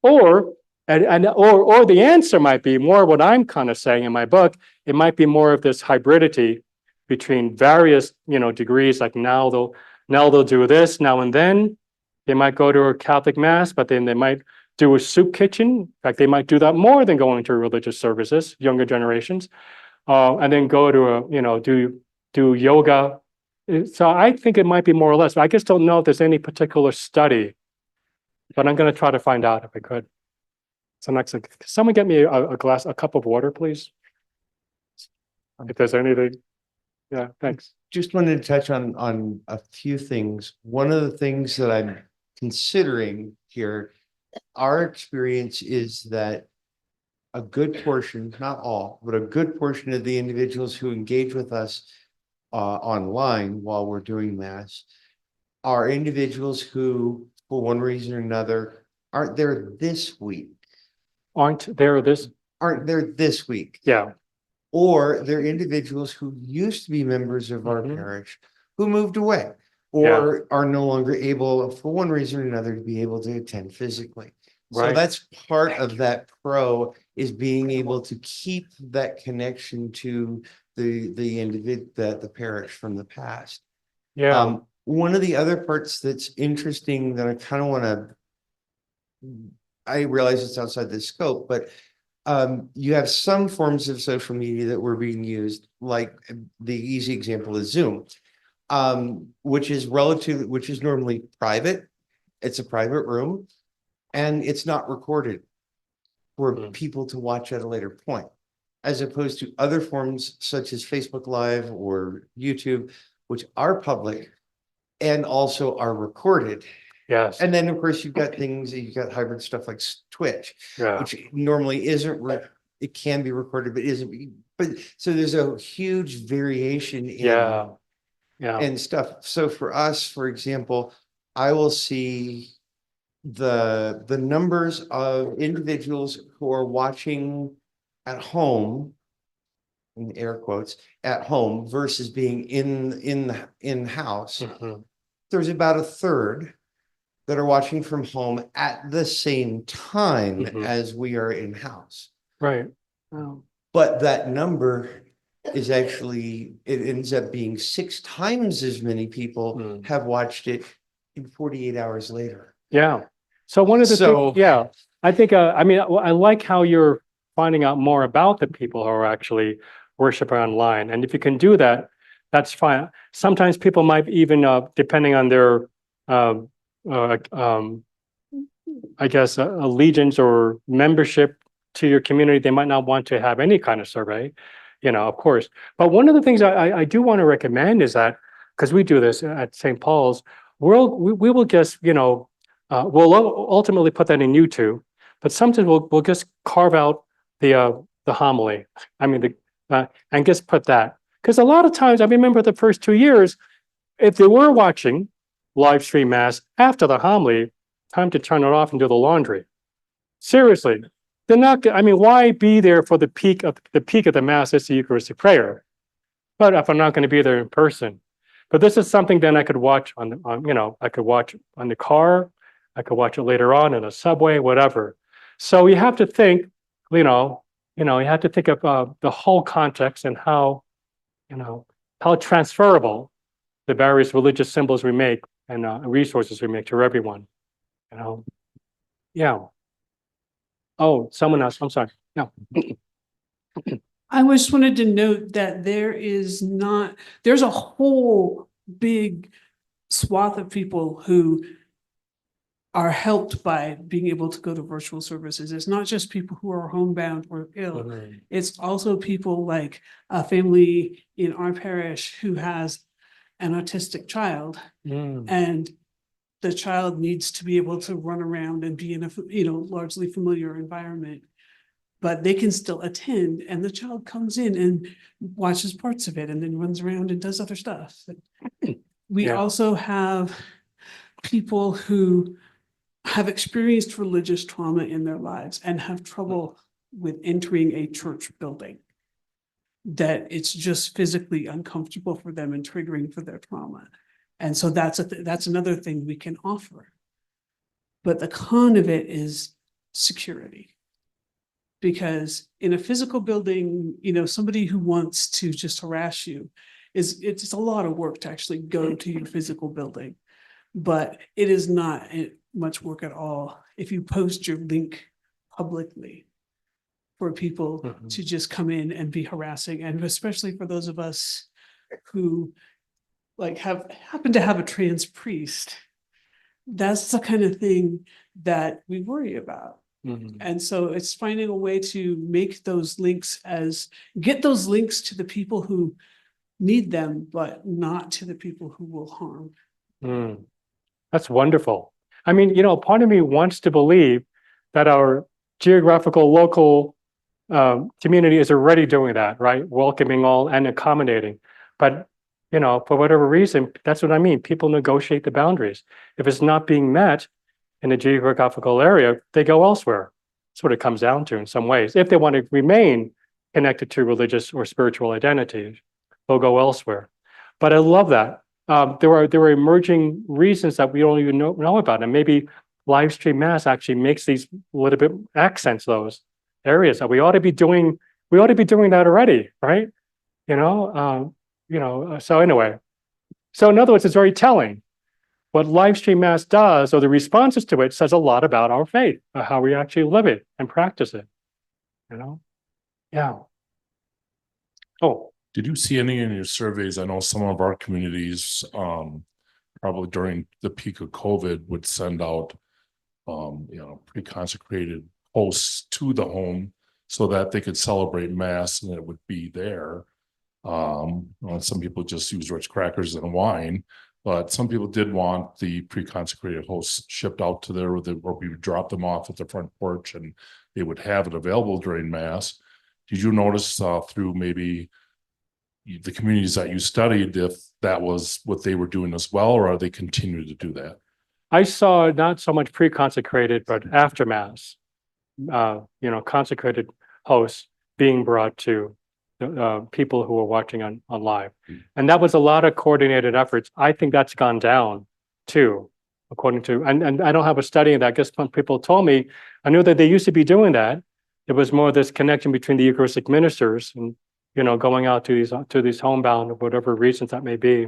Or the answer might be more what I'm kind of saying in my book. It might be more of this hybridity between various, degrees. Like now they'll do this now and then. They might go to a Catholic mass, but then they might do a soup kitchen. In fact, they might do that more than going to religious services, younger generations, and then go to do yoga. So I think it might be more or less. I just don't know if there's any particular study, but I'm going to try to find out if I could. So next, someone get me a cup of water, please. If there's anything. Yeah, thanks. Just wanted to touch on a few things. One of the things that I'm considering here, our experience is that a good portion, not all, but a good portion of the individuals who engage with us online while we're doing mass are individuals who, for one reason or another, aren't there this week. Aren't there this week. Yeah. Or they're individuals who used to be members of our parish who moved away or are no longer able, for one reason or another, to be able to attend physically. So that's part of that pro, is being able to keep that connection to the individual, the parish from the past. Yeah. One of the other parts that's interesting that I kind of want to, I realize it's outside the scope, but you have some forms of social media that were being used, like the easy example is Zoom, which is normally private. It's a private room and it's not recorded for people to watch at a later point, as opposed to other forms such as Facebook Live or YouTube, which are public and also are recorded. Yes. And then, of course, you've got hybrid stuff like Twitch, which normally isn't, it can be recorded, but isn't. But so there's a huge variation in and stuff. So for us, for example, I will see the numbers of individuals who are watching at home, in air quotes, at home versus being in house. There's about a third that are watching from home at the same time as we are in house. Right. But that number is actually, it ends up being 6 times as many people have watched it in 48 hours later. Yeah. So one of the things, I think, I like how you're finding out more about the people who are actually worshiping online. And if you can do that, that's fine. Sometimes people might even, depending on their, I guess, allegiance or membership to your community, they might not want to have any kind of survey, of course. But one of the things I do want to recommend is that, because we do this at St. Paul's, we will just, we'll ultimately put that in YouTube, but sometimes we'll just carve out the homily. And just put that. Because a lot of times, I remember the first 2 years, if they were watching live stream mass after the homily, time to turn it off and do the laundry. Seriously, they're not. Why be there for the peak of the mass? It's the Eucharistic prayer. But if I'm not going to be there in person, but this is something then I could watch I could watch on the car, I could watch it later on in a subway, whatever. So you have to think, you have to think of the whole context and how transferable the various religious symbols we make and resources we make to everyone. Yeah. Oh, someone else. I'm sorry. No. I just wanted to note that there's a whole big swath of people who are helped by being able to go to virtual services. It's not just people who are homebound or ill. It's also people like a family in our parish who has an autistic child, and the child needs to be able to run around and be in a largely familiar environment, but they can still attend, and the child comes in and watches parts of it and then runs around and does other stuff. We also have people who have experienced religious trauma in their lives and have trouble with entering a church building. that it's just physically uncomfortable for them and triggering for their trauma. And so that's another thing we can offer. But the con of it is security. Because in a physical building, somebody who wants to just harass you it's a lot of work to actually go to your physical building. But it is not much work at all if you post your link publicly for people to just come in and be harassing. And especially for those of us who happen to have a trans priest, that's the kind of thing that we worry about. And so it's finding a way to make those links get those links to the people who need them, but not to the people who will harm. That's wonderful. I mean, part of me wants to believe that our geographical local community is already doing that, right? Welcoming all and accommodating. But, for whatever reason, that's what I mean. People negotiate the boundaries. If it's not being met in a geographical area, they go elsewhere. That's what it comes down to in some ways. If they want to remain connected to religious or spiritual identities, they'll go elsewhere. But I love that. There are emerging reasons that we don't even know about, and maybe live stream mass actually makes these a little bit accents those areas that we ought to be doing. We ought to be doing that already, right? So anyway, so in other words, it's very telling. What live stream mass does, or the responses to it, says a lot about our faith, how we actually live it and practice it. Yeah. Oh. Did you see any in your surveys? I know some of our communities, probably during the peak of COVID, would send out, pre-consecrated hosts to the home so that they could celebrate mass and it would be there. Some people just use Ritz crackers and wine, but some people did want the pre-consecrated hosts shipped out to there, where we would drop them off at the front porch and they would have it available during mass. Did you notice through maybe the communities that you studied if that was what they were doing as well, or are they continuing to do that? I saw not so much pre-consecrated, but after mass, consecrated hosts being brought to people who were watching on live. And that was a lot of coordinated efforts. I think that's gone down too, according to, and I don't have a study in that. I guess some people told me, I knew that they used to be doing that. It was more this connection between the Eucharistic ministers and, going out to these homebound, or whatever reasons that may be.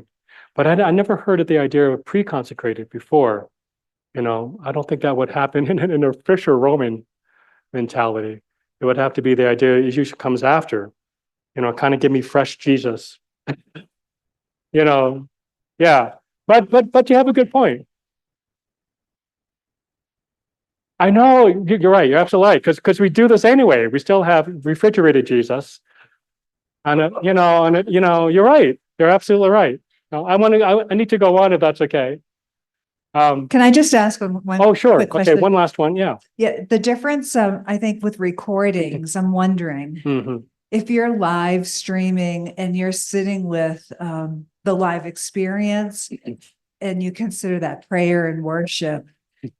But I never heard of the idea of pre-consecrated before. I don't think that would happen in a Fisher Roman mentality. It would have to be the idea it usually comes after, kind of give me fresh Jesus. Yeah. But you have a good point. I know you're right. You're absolutely right. Because we do this anyway. We still have refrigerated Jesus. And you're right. You're absolutely right. I need to go on if that's okay. Can I just ask one? Oh, sure. Quick Okay, question? one last one. Yeah. Yeah, the difference, I think, with recordings, I'm wondering if you're live streaming and you're sitting with the live experience and you consider that prayer and worship,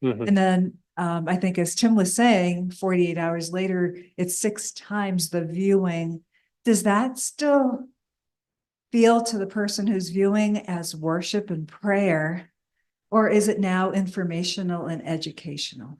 and then I think, as Tim was saying, 48 hours later, it's 6 times the viewing. Does that still feel to the person who's viewing as worship and prayer, or is it now informational and educational?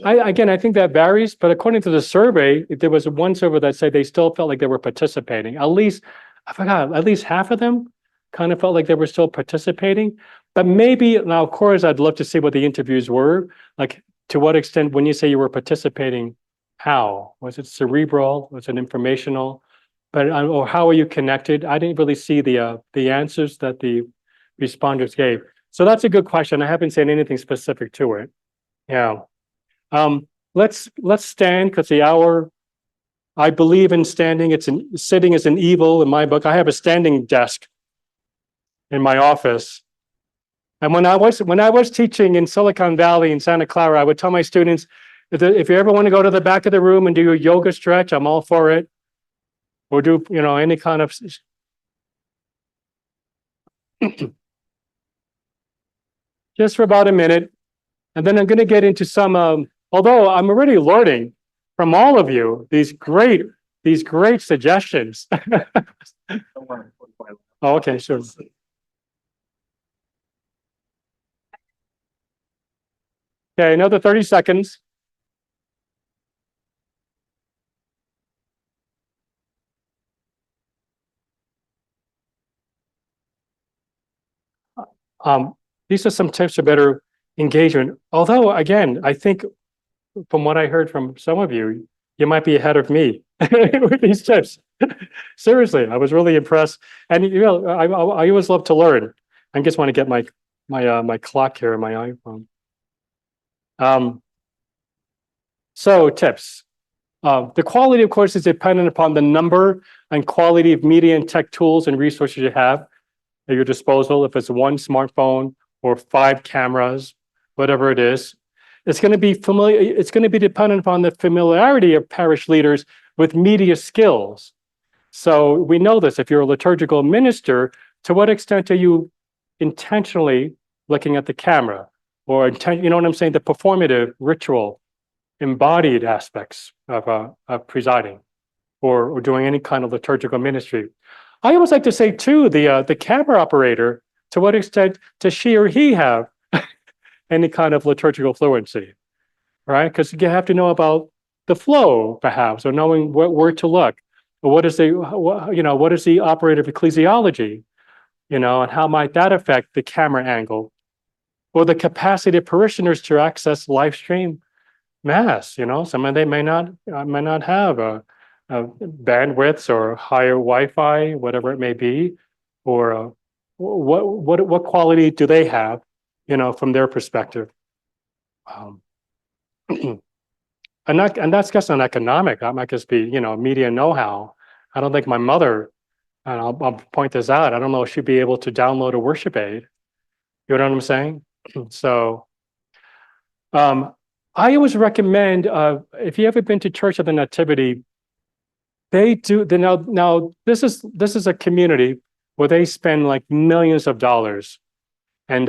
I think that varies, but according to the survey, there was one survey that said they still felt like they were participating. At least half of them kind of felt like they were still participating. But maybe, now of course, I'd love to see what the interviews were. Like, to what extent, when you say you were participating, how? Was it cerebral? Was it informational? But or how are you connected? I didn't really see the answers that the responders gave. So that's a good question. I haven't seen anything specific to it. Yeah. Let's stand, because the hour, I believe in standing. Sitting is an evil in my book. I have a standing desk in my office. And when I was teaching in Silicon Valley in Santa Clara, I would tell my students, if you ever want to go to the back of the room and do a yoga stretch, I'm all for it. Or do, any kind of just for about a minute. And then I'm going to get into some, although I'm already learning from all of you, these great these great suggestions. Oh, okay, sure. Okay, another 30 seconds. These are some tips for better engagement. Although, again, I think from what I heard from some of you, you might be ahead of me with these tips. Seriously, I was really impressed. And you know, I always love to learn. I just want to get my clock here on my iPhone. So tips. The quality, of course, is dependent upon the number and quality of media and tech tools and resources you have at your disposal. If it's one smartphone or 5 cameras, whatever it is, it's going to be familiar. It's going to be dependent upon the familiarity of parish leaders with media skills. So we know this. If you're a liturgical minister, to what extent are you intentionally looking at the camera, or you know what I'm saying? The performative, ritual, embodied aspects of presiding, or doing any kind of liturgical ministry. I always like to say too, the camera operator, to what extent does she or he have any kind of liturgical fluency, right? Because you have to know about the flow, perhaps, or knowing where to look, or what is the operative ecclesiology, you know, and how might that affect the camera angle, or the capacity of parishioners to access live stream mass. You know, some of them may not have a bandwidths or higher Wi-Fi, whatever it may be, or what quality do they have, you know, from their perspective. And that's just an economic. That might just be, you know, media know-how. I don't think my mother, and I'll point this out, I don't know if she'd be able to download a worship aid. You know what I'm saying? So I always recommend, if you ever been to Church of the Nativity, they do now this is a community where they spend like millions of dollars, and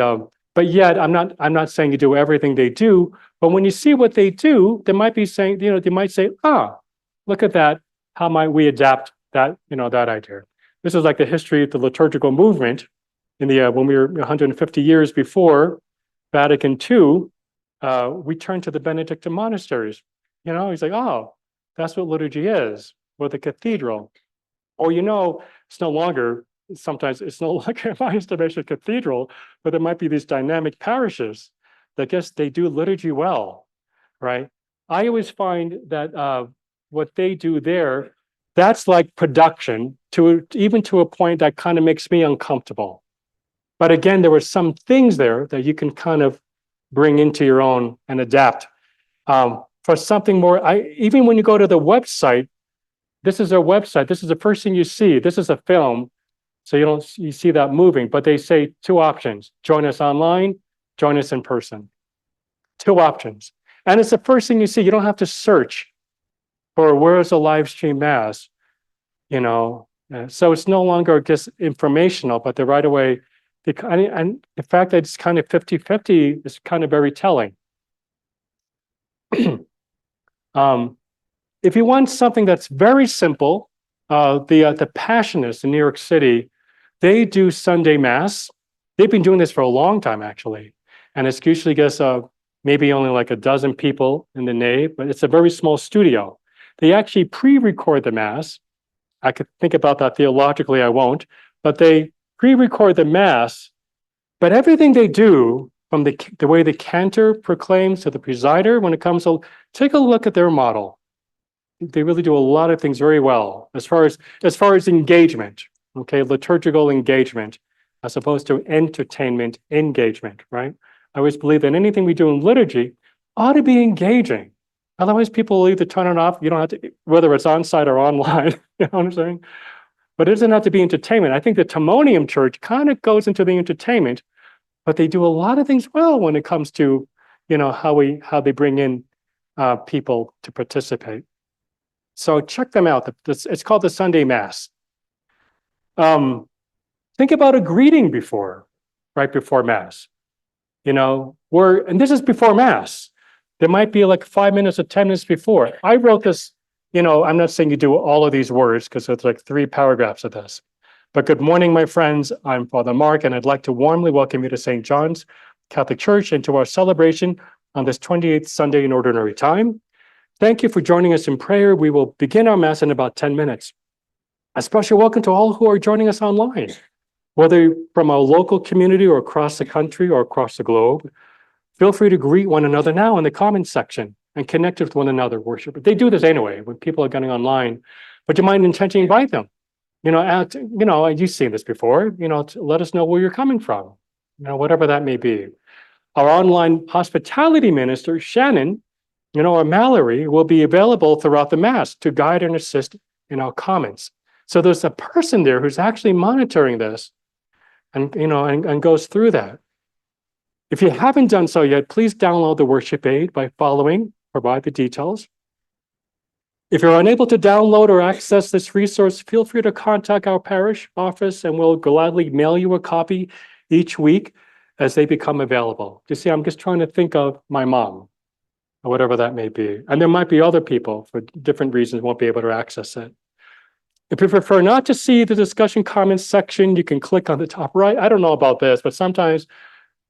but yet I'm not saying you do everything they do, but when you see what they do, they might be saying, you know, they might say, look at that, how might we adapt that, you know, that idea. This is like the history of the liturgical movement in the when we were 150 years before Vatican II. We turned to the Benedictine monasteries. You know, he's like, oh, that's what liturgy is, or the cathedral. Or, you know, it's no longer, sometimes it's no longer, in my estimation, a cathedral, but there might be these dynamic parishes that guess they do liturgy well, right? I always find that what they do there, that's like production, even to a point that kind of makes me uncomfortable. But again, there were some things there that you can kind of bring into your own and adapt. For something more, even when you go to the website, this is their website, this is the first thing you see. This is a film, so you see that moving, but they say 2 options: join us online, join us in person. 2 options. And it's the first thing you see. You don't have to search for where is a live stream mass, you know. So it's no longer just informational, but they're right away. And the fact that it's kind of 50-50 is kind of very telling. If you want something that's very simple, the Passionists in New York City, they do Sunday Mass. They've been doing this for a long time, actually. And it's usually just maybe only like a dozen people in the nave, but it's a very small studio. They actually pre-record the Mass. I could think about that theologically, I won't, but they pre-record the Mass, but everything they do, from the way the cantor proclaims to the presider, when it comes to, take a look at their model. They really do a lot of things very well as far as engagement, okay, liturgical engagement, as opposed to entertainment engagement, right? I always believe that anything we do in liturgy ought to be engaging. Otherwise, people will either turn it off. You don't have to, whether it's on site or online. You know what I'm saying? But it doesn't have to be entertainment. I think the Timonium Church kind of goes into the entertainment, but they do a lot of things well when it comes to, you know, how they bring in people to participate. So check them out. It's called the Sunday Mass. Think about a greeting right before Mass. You know, and this is before Mass. There might be like 5 minutes or 10 minutes before. I wrote this I'm not saying you do all of these words because it's like 3 paragraphs of this. But good morning, my friends. I'm Father Mark, and I'd like to warmly welcome you to St. John's Catholic Church and to our celebration on this 28th Sunday in Ordinary Time. Thank you for joining us in prayer. We will begin our Mass in about 10 minutes. A special welcome to all who are joining us online, whether from our local community or across the country or across the globe. Feel free to greet one another now in the comments section and connect with one another, worship. They do this anyway when people are getting online, but you might intentionally invite them. You've seen this before, to let us know where you're coming from, whatever that may be. Our online hospitality minister, Shannon, or Mallory, will be available throughout the Mass to guide and assist in our comments. So there's a person there who's actually monitoring this and goes through that. If you haven't done so yet, please download the worship aid by provide the details. If you're unable to download or access this resource, feel free to contact our parish office and we'll gladly mail you a copy each week as they become available. You see, I'm just trying to think of my mom or whatever that may be. And there might be other people for different reasons won't be able to access it. If you prefer not to see the discussion comments section, you can click on the top right. I don't know about this, but sometimes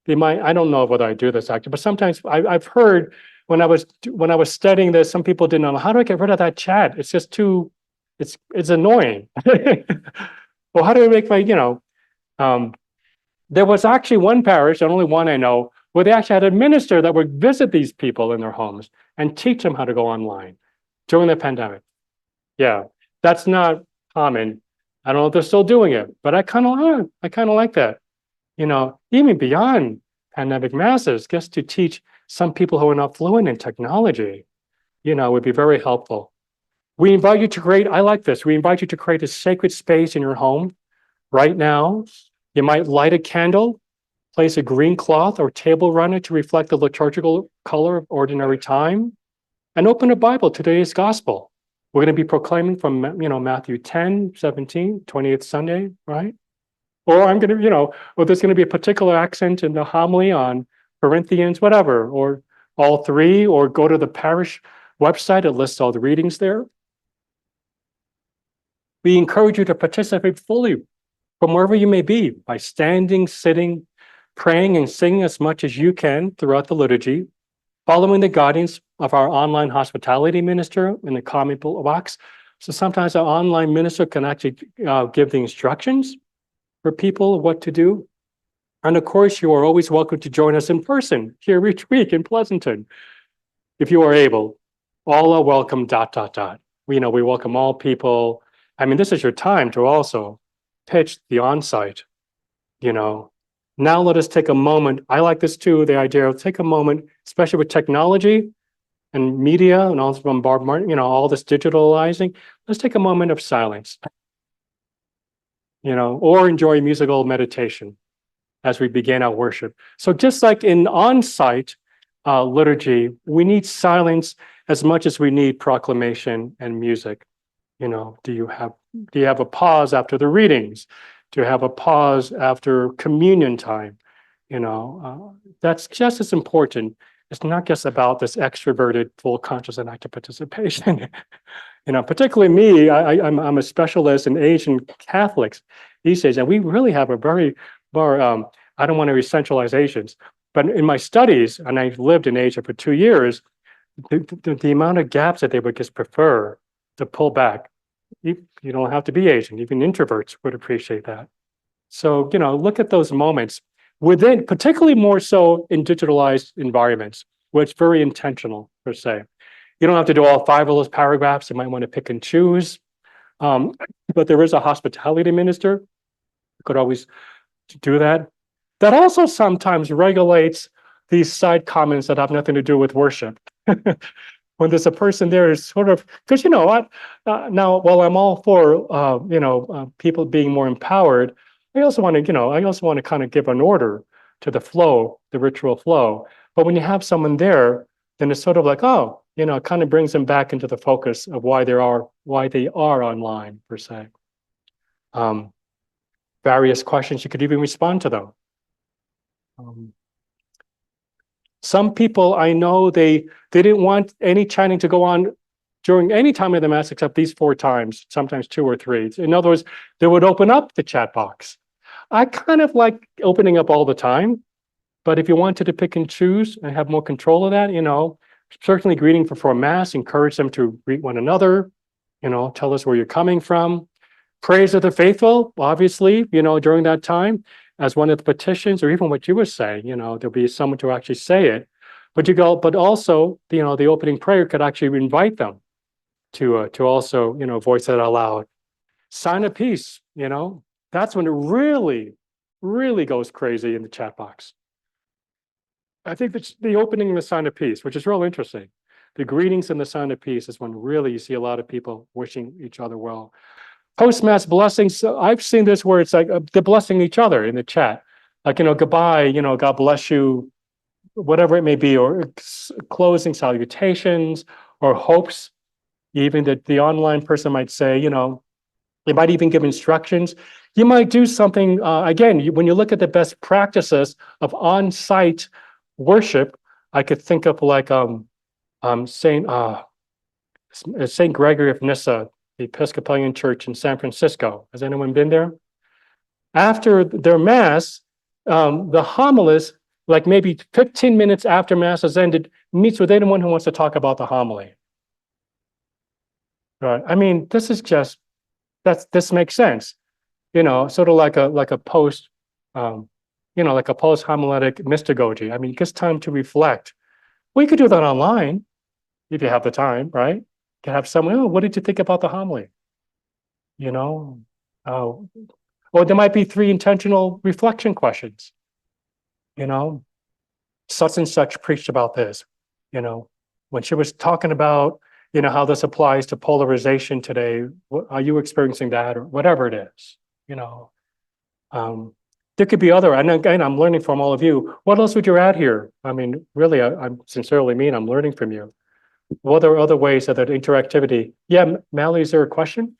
I don't know whether I do this actually, but sometimes I've heard when I was studying this, some people didn't know, how do I get rid of that chat? It's just it's annoying. Well, how do I make there was actually one parish, and only one I know, where they actually had a minister that would visit these people in their homes and teach them how to go online during the pandemic. Yeah, that's not common. I don't know if they're still doing it, but I kind of like that. Even beyond pandemic masses, just to teach some people who are not fluent in technology, would be very helpful. We invite you to create, I like this, we invite you to create a sacred space in your home right now. You might light a candle, place a green cloth or table runner to reflect the liturgical color of ordinary time, and open a Bible to today's gospel. We're going to be proclaiming from, Matthew 10, 17, 28th Sunday, right? Or I'm going to, or there's going to be a particular accent in the homily on Corinthians, whatever, or all 3, or go to the parish website. It lists all the readings there. We encourage you to participate fully from wherever you may be by standing, sitting, praying, and singing as much as you can throughout the liturgy, following the guidance of our online hospitality minister in the comment box. So sometimes our online minister can actually give the instructions for people what to do. And of course, you are always welcome to join us in person here each week in Pleasanton. If you are able, all are welcome, ... We welcome all people. I mean, this is your time to also pitch the on-site, Now let us take a moment. I like this too, the idea of take a moment, especially with technology and media and all this bombardment, all this digitalizing. Let's take a moment of silence, or enjoy musical meditation as we begin our worship. So just like in on-site liturgy, we need silence as much as we need proclamation and music. Do you have a pause after the readings? Do you have a pause after communion time? That's just as important. It's not just about this extroverted, full conscious and active participation. Particularly me, I'm a specialist in Asian Catholics these days, and we really have a very, I don't want to be centralizations, but in my studies, and I've lived in Asia for 2 years, the amount of gaps that they would just prefer to pull back. You don't have to be Asian, even introverts would appreciate that. So, look at those moments within, particularly more so in digitalized environments, where it's very intentional, per se. You don't have to do all 5 of those paragraphs. You might want to pick and choose. But there is a hospitality minister who could always do that. That also sometimes regulates these side comments that have nothing to do with worship. When there's a person there is sort of, because you know what, now, while I'm all for, people being more empowered, I also want to, kind of give an order to the flow, the ritual flow. But when you have someone there, then it's sort of like, oh, it kind of brings them back into the focus of why they are online, per se. Various questions, you could even respond to them. Some people I know, they didn't want any chanting to go on during any time of the Mass except these 4 times, sometimes 2 or 3. In other words, they would open up the chat box. I kind of like opening up all the time, but if you wanted to pick and choose and have more control of that, certainly greeting before Mass, encourage them to greet one another, tell us where you're coming from. Praise of the faithful, obviously, during that time, as one of the petitions, or even what you were saying, there'll be someone to actually say it. But also, the opening prayer could actually invite them to also, voice that out loud. Sign of peace, that's when it really, really goes crazy in the chat box. I think that's the opening and the sign of peace, which is real interesting. The greetings and the sign of peace is when really you see a lot of people wishing each other well. Post-Mass blessings, I've seen this where it's like they're blessing each other in the chat. Like, goodbye, God bless you, whatever it may be, or closing salutations or hopes. Even the online person might say, they might even give instructions. You might do something, again, when you look at the best practices of on-site worship, I could think of like Saint Gregory of Nyssa, the Episcopalian Church in San Francisco. Has anyone been there? After their Mass, the homilist, like maybe 15 minutes after Mass has ended, meets with anyone who wants to talk about the homily. Right. I mean, this is just, this makes sense. Sort of like a post, like a post-homiletic mystagogy. I mean, it gives time to reflect. Well, you could do that online if you have the time, right? You can have someone, what did you think about the homily? Or there might be 3 intentional reflection questions. Such and such preached about this. When she was talking about, how this applies to polarization today, are you experiencing that, or whatever it is? There could be other, and again, I'm learning from all of you. What else would you add here? I mean, really, I sincerely mean I'm learning from you. What are other ways of that interactivity? Yeah, Mally, is there a question?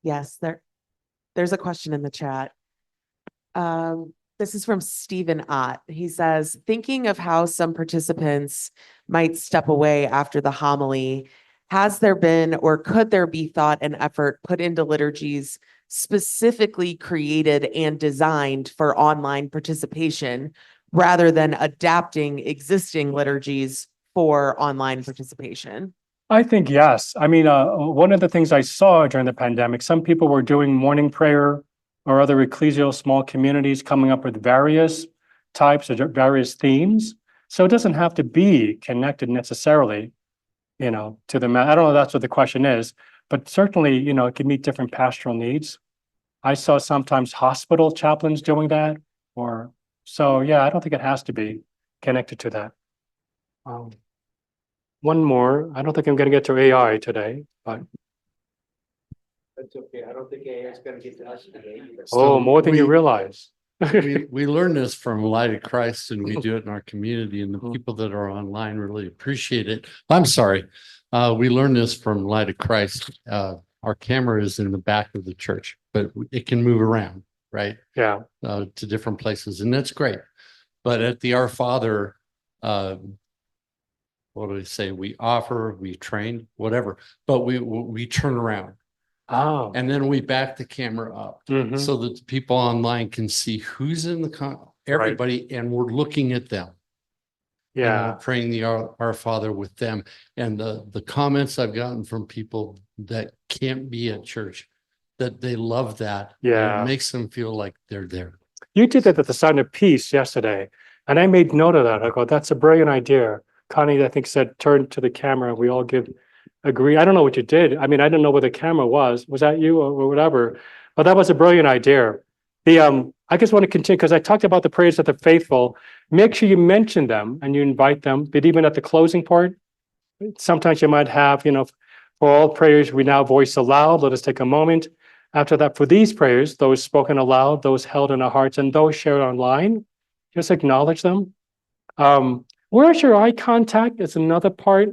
Yes, there's a question in the chat. This is from Stephen Ott. He says, thinking of how some participants might step away after the homily, has there been or could there be thought and effort put into liturgies specifically created and designed for online participation rather than adapting existing liturgies for online participation? I think yes. I mean, one of the things I saw during the pandemic, some people were doing morning prayer or other ecclesial small communities coming up with various types or various themes. So it doesn't have to be connected necessarily, to the, I don't know if that's what the question is, but certainly, it can meet different pastoral needs. I saw sometimes hospital chaplains doing that, so yeah, I don't think it has to be connected to that. One more, I don't think I'm going to get to AI today, but. That's okay. I don't think AI is going to get to us today. Oh, more than you realize. We learned this from Light of Christ, and we do it in our community, and the people that are online really appreciate it. I'm sorry. We learned this from Light of Christ. Our camera is in the back of the church, but it can move around, right? Yeah. To different places, and that's great. But at the Our Father, what do we say? We offer, we train, whatever, but we turn around. Oh. And then we back the camera up so that the people online can see who's in the everybody, and we're looking at them. Yeah. And we're praying the Our Father with them. And the comments I've gotten from people that can't be at church, that they love that. Yeah. It makes them feel like they're there. You did that at the Sign of Peace yesterday, and I made note of that. I go, that's a brilliant idea. Connie, I think, said, turn to the camera. We all agree. I don't know what you did. I mean, I didn't know where the camera was. Was that you or whatever? But that was a brilliant idea. I just want to continue because I talked about the prayers of the faithful. Make sure you mention them and you invite them. But even at the closing part, sometimes you might have, for all prayers we now voice aloud. Let us take a moment. After that, for these prayers, those spoken aloud, those held in our hearts, and those shared online, just acknowledge them. Where's your eye contact? It's another part,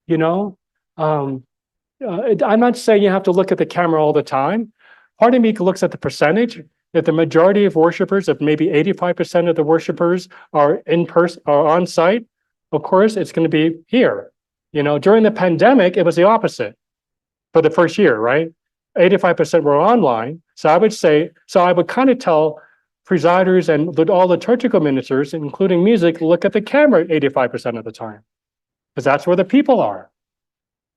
I'm not saying you have to look at the camera all the time. Part of me looks at the percentage. If the majority of worshipers, if maybe 85% of the worshipers are in person or on site, of course, it's going to be here. During the pandemic, it was the opposite for the first year, right? 85% were online. So I would kind of tell presiders and all liturgical ministers, including music, look at the camera 85% of the time, because that's where the people are.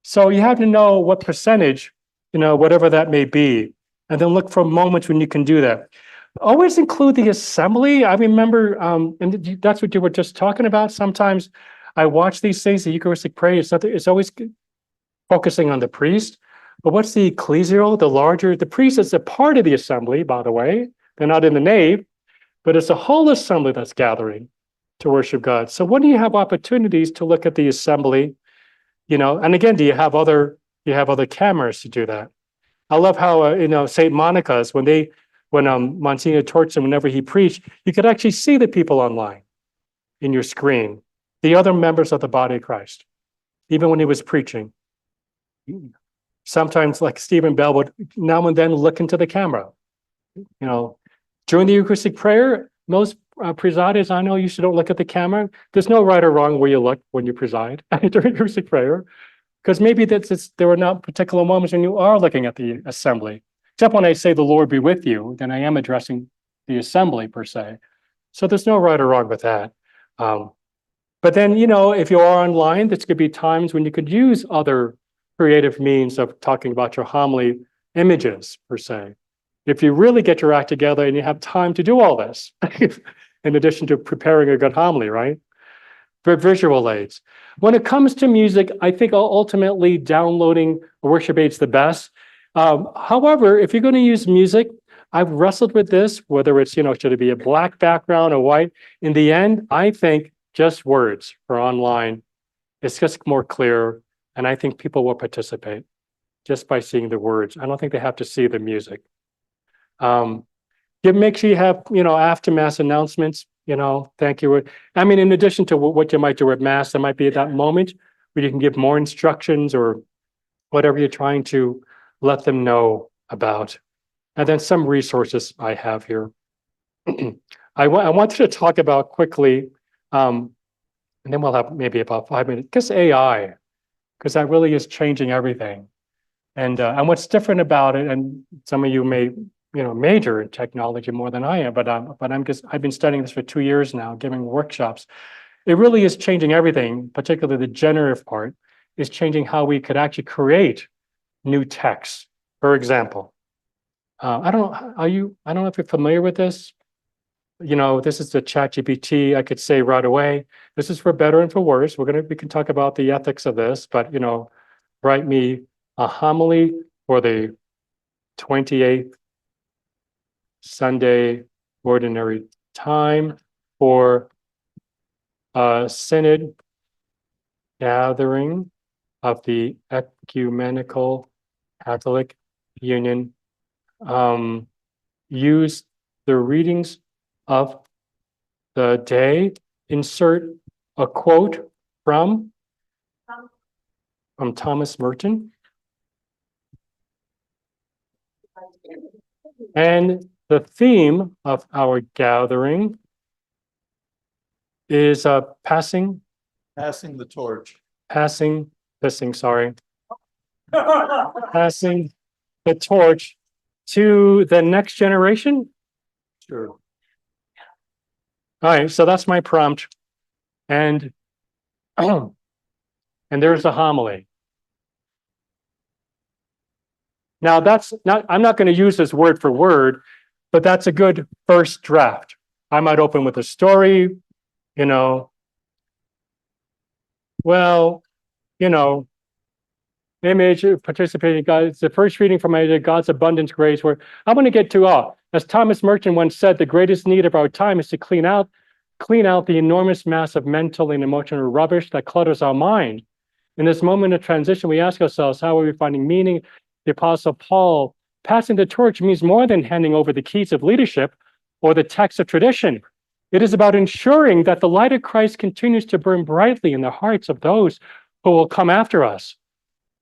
So you have to know what percentage, whatever that may be, and then look for moments when you can do that. Always include the assembly. I remember, and that's what you were just talking about. Sometimes I watch these things, the Eucharistic prayer, it's always focusing on the priest. But what's the ecclesial, the priest is a part of the assembly, by the way. They're not in the nave, but it's a whole assembly that's gathering to worship God. So when do you have opportunities to look at the assembly? And again, do you have other cameras to do that? I love how, St. Monica's, when Monsignor Tortzen, whenever he preached, you could actually see the people online in your screen, the other members of the body of Christ, even when he was preaching. Sometimes, like Stephen Bell would now and then look into the camera. During the Eucharistic prayer, most presiders I know usually don't look at the camera. There's no right or wrong where you look when you preside during Eucharistic prayer, because maybe there are not particular moments when you are looking at the assembly. Except when I say the Lord be with you, then I am addressing the assembly per se. So there's no right or wrong with that. But then, if you are online, there's going to be times when you could use other creative means of talking about your homily, images per se. If you really get your act together and you have time to do all this, in addition to preparing a good homily, right? For visual aids. When it comes to music, I think ultimately downloading worship aids the best. However, if you're going to use music, I've wrestled with this, whether it's, should it be a black background or white? In the end, I think just words for online, it's just more clear. And I think people will participate just by seeing the words. I don't think they have to see the music. Make sure you have, after Mass announcements, thank you. I mean, in addition to what you might do at Mass, there might be at that moment where you can give more instructions or whatever you're trying to let them know about. And then some resources I have here. I wanted to talk about quickly, and then we'll have maybe about 5 minutes, just AI, because that really is changing everything. And what's different about it, and some of you may, major in technology more than I am, but I've been studying this for 2 years now, giving workshops. It really is changing everything, particularly the generative part, is changing how we could actually create new texts. For example, I don't know if you're familiar with this. This is the ChatGPT. I could say right away, this is for better and for worse. We can talk about the ethics of this, but write me a homily for the 28th Sunday ordinary time for a synod gathering of the Ecumenical Catholic Union. Use the readings of the day, insert a quote from Thomas Merton. And the theme of our gathering is passing the torch. Passing the torch to the next generation. Sure. All right, so that's my prompt. And there's the homily. Now I'm not going to use this word for word, but that's a good first draft. I might open with a story, image of participating God. It's the first reading from God's abundant grace, where I'm going to get to as Thomas Merton once said, the greatest need of our time is to clean out the enormous mass of mental and emotional rubbish that clutters our mind. In this moment of transition, we ask ourselves, how are we finding meaning? The Apostle Paul, passing the torch means more than handing over the keys of leadership or the text of tradition. It is about ensuring that the light of Christ continues to burn brightly in the hearts of those who will come after us.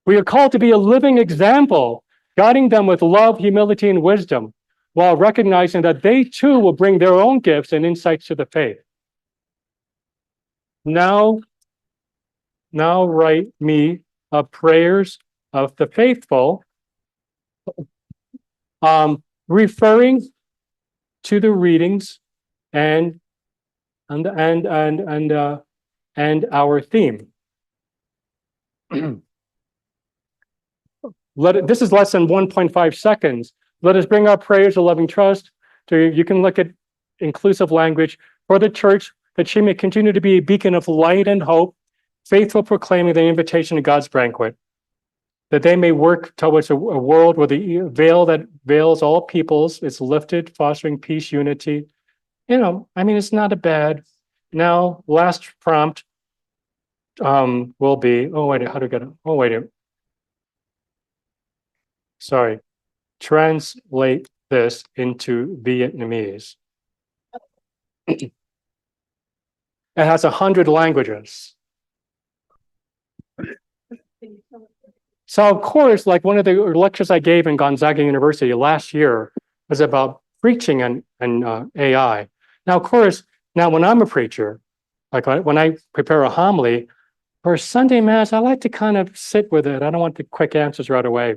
We are called to be a living example, guiding them with love, humility, and wisdom, while recognizing that they too will bring their own gifts and insights to the faith. Now, now write me prayers of the faithful, referring to the readings and our theme. This is less than 1.5 seconds. Let us bring our prayers of loving trust to, you can look at inclusive language for the church, that she may continue to be a beacon of light and hope, faithful proclaiming the invitation to God's banquet, that they may work towards a world where the veil that veils all peoples is lifted, fostering peace, unity. You know, I mean, it's not a bad. Now, last prompt will be, oh, wait, how do I get it? Oh, wait. Sorry. Translate this into Vietnamese. It has 100 languages. So of course, like one of the lectures I gave in Gonzaga University last year was about preaching and AI. Now, of course, now when I'm a preacher, like when I prepare a homily for a Sunday Mass, I like to kind of sit with it. I don't want the quick answers right away.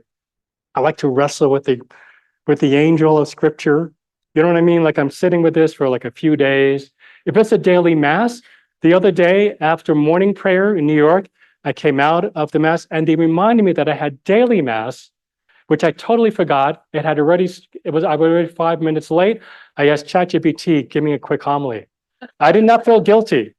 I like to wrestle with the angel of Scripture. You know what I mean? Like I'm sitting with this for like a few days. If it's a daily Mass, the other day after morning prayer in New York, I came out of the Mass and they reminded me that I had daily Mass, which I totally forgot. I was already 5 minutes late. I asked ChatGPT, give me a quick homily. I did not feel guilty.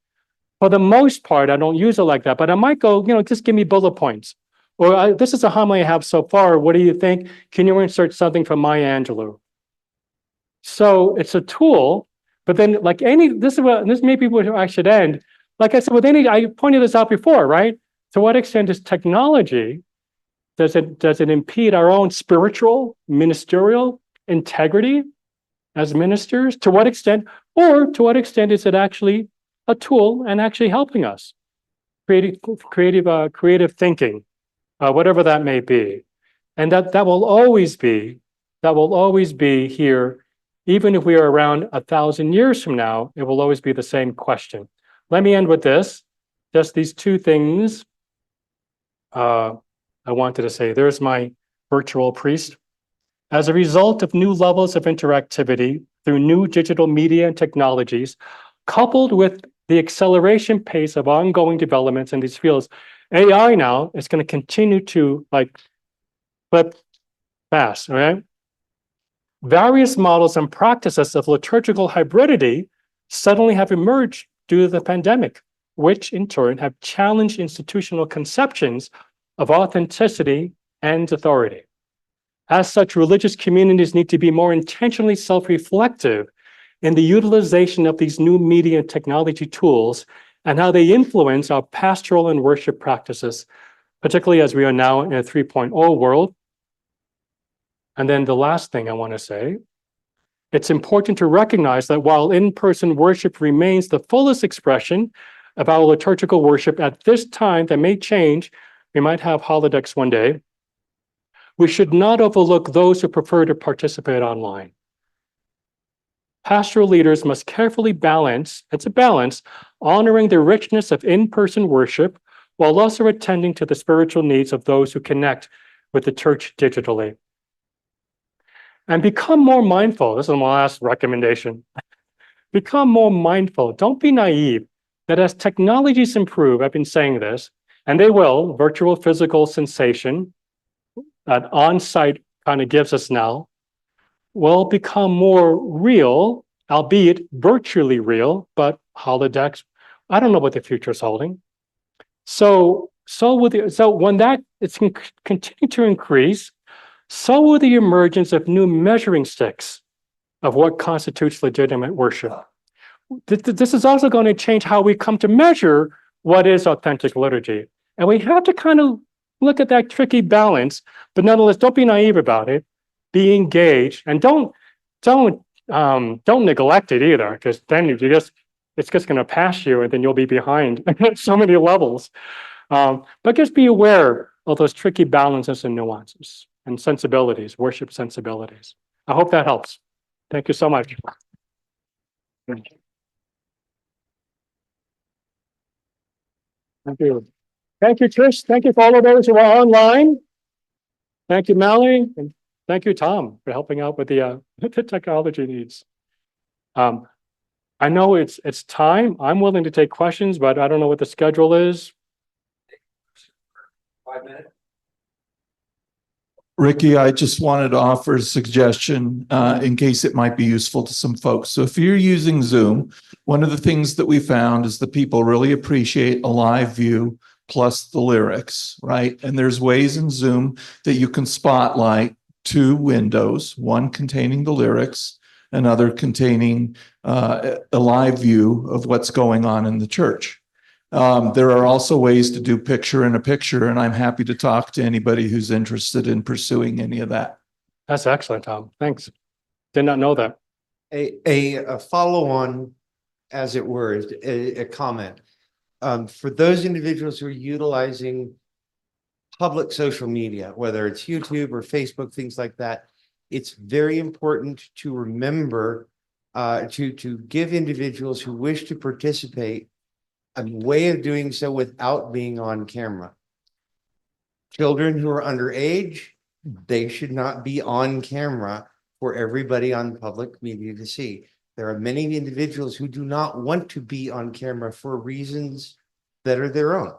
For the most part, I don't use it like that, but I might go, you know, just give me bullet points. Or this is a homily I have so far. What do you think? Can you insert something from Maya Angelou? So it's a tool, but then like this may be where I should end. Like I said, I pointed this out before, right? To what extent is technology, does it impede our own spiritual, ministerial integrity as ministers? To what extent, or to what extent is it actually a tool and actually helping us? Creative thinking, whatever that may be. And that will always be here, even if we are around 1,000 years from now, it will always be the same question. Let me end with this, just these two things. I wanted to say, there's my virtual priest. As a result of new levels of interactivity through new digital media and technologies, coupled with the acceleration pace of ongoing developments in these fields, AI now is going to continue to like flip fast, right? Various models and practices of liturgical hybridity suddenly have emerged due to the pandemic, which in turn have challenged institutional conceptions of authenticity and authority. As such, religious communities need to be more intentionally self-reflective in the utilization of these new media and technology tools and how they influence our pastoral and worship practices, particularly as we are now in a 3.0 world. And then the last thing I want to say, it's important to recognize that while in-person worship remains the fullest expression of our liturgical worship at this time, that may change. We might have holodecks one day. We should not overlook those who prefer to participate online. Pastoral leaders must carefully balance, it's a balance, honoring the richness of in-person worship while also attending to the spiritual needs of those who connect with the church digitally. And become more mindful. This is my last recommendation. Become more mindful. Don't be naive that as technologies improve, I've been saying this, and they will, virtual physical sensation that on-site kind of gives us now, will become more real, albeit virtually real, but holodecks, I don't know what the future is holding. So when that it's continue to increase, so will the emergence of new measuring sticks of what constitutes legitimate worship. This is also going to change how we come to measure what is authentic liturgy. And we have to kind of look at that tricky balance, but nonetheless, don't be naive about it. Be engaged and don't neglect it either, because then it's just going to pass you and then you'll be behind so many levels. But just be aware of those tricky balances and nuances and sensibilities, worship sensibilities. I hope that helps. Thank you so much. Thank you. Thank you, Trish. Thank you for all of those who are online. Thank you, Mallory, and thank you, Tom, for helping out with the the technology needs. I know it's time. I'm willing to take questions, but I don't know what the schedule is. 5 minutes. Ricky, I just wanted to offer a suggestion in case it might be useful to some folks. So if you're using Zoom, one of the things that we found is that people really appreciate a live view plus the lyrics, right? And there's ways in Zoom that you can spotlight two windows, one containing the lyrics, another containing a live view of what's going on in the church. There are also ways to do picture in a picture, and I'm happy to talk to anybody who's interested in pursuing any of that. That's excellent, Tom. Thanks. Did not know that. A follow-on, as it were, a comment. For those individuals who are utilizing public social media, whether it's YouTube or Facebook, things like that, it's very important to remember to give individuals who wish to participate a way of doing so without being on camera. Children who are underage, they should not be on camera for everybody on public media to see. There are many individuals who do not want to be on camera for reasons that are their own.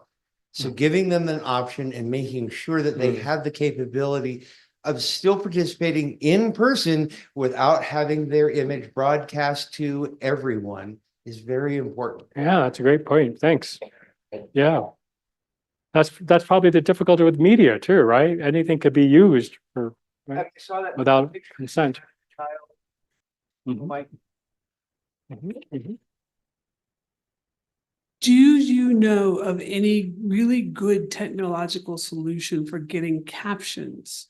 So giving them an option and making sure that they have the capability of still participating in person without having their image broadcast to everyone is very important. Yeah, that's a great point. Thanks. Yeah. That's probably the difficulty with media too, right? Anything could be used for right? Without consent. Mhm. Mhm. Do you know of any really good technological solution for getting captions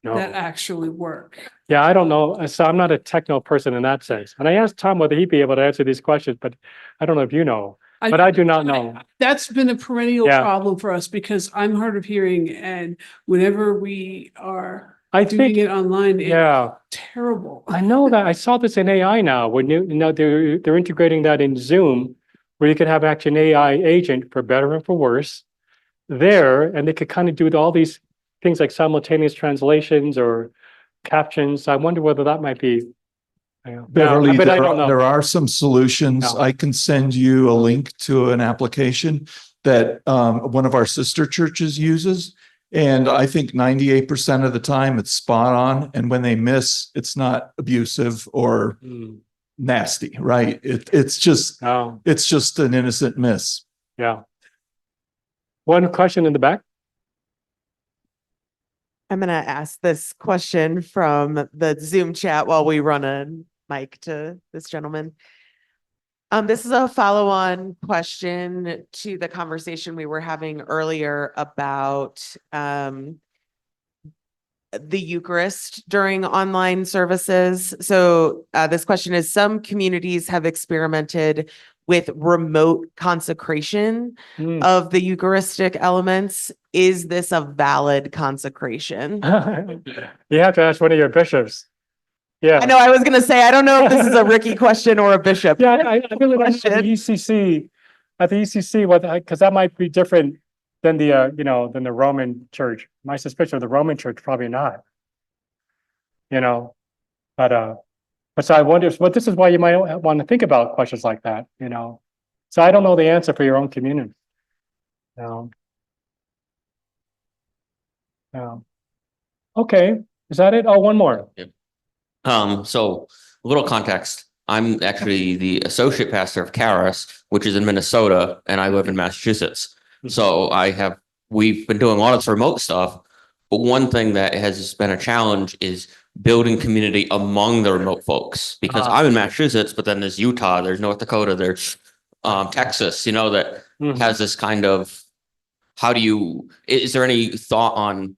that No. actually work? Yeah, I don't know. So I'm not a techno person in that sense. And I asked Tom whether he'd be able to answer these questions, but I don't know if you know. But I do not know. That's been a perennial Yeah. problem for us because I'm hard of hearing, and whenever we are I doing think, it online, it's yeah, terrible. I know that. I saw this in AI now. When you know they're integrating that in Zoom, where you could have actually an AI agent for better and for worse there, and they could kind of do all these things like simultaneous translations or captions. I wonder whether that might be. Beverly, but I don't know. there are some solutions. No. I can send you a link to an application that one of our sister churches uses. And I think 98% of the time it's spot on. And when they miss, it's not abusive or nasty, right? It's just an innocent miss. Yeah. One question in the back. I'm going to ask this question from the Zoom chat while we run a mic to this gentleman. This is a follow-on question to the conversation we were having earlier about the Eucharist during online services. So this question is, some communities have experimented with remote consecration of the Eucharistic elements. Is this a valid consecration? You have to ask one of your bishops. Yeah. I know, I was going to say, I don't know if this is a Ricky question or a bishop. Yeah, I really don't know the ECC, at the ECC, because that might be different than the, than the Roman church. My suspicion of the Roman church, probably not. But so I wonder, but this is why you might want to think about questions like that, So I don't know the answer for your own community. Okay, is that it? Oh, one more. Yep. So a little context. I'm actually the associate pastor of Caris, which is in Minnesota, and I live in Massachusetts. So we've been doing a lot of this remote stuff, but one thing that has been a challenge is building community among the remote folks, because I'm in Massachusetts, but then there's Utah, there's North Dakota, there's Texas, that has this kind of, is there any thought on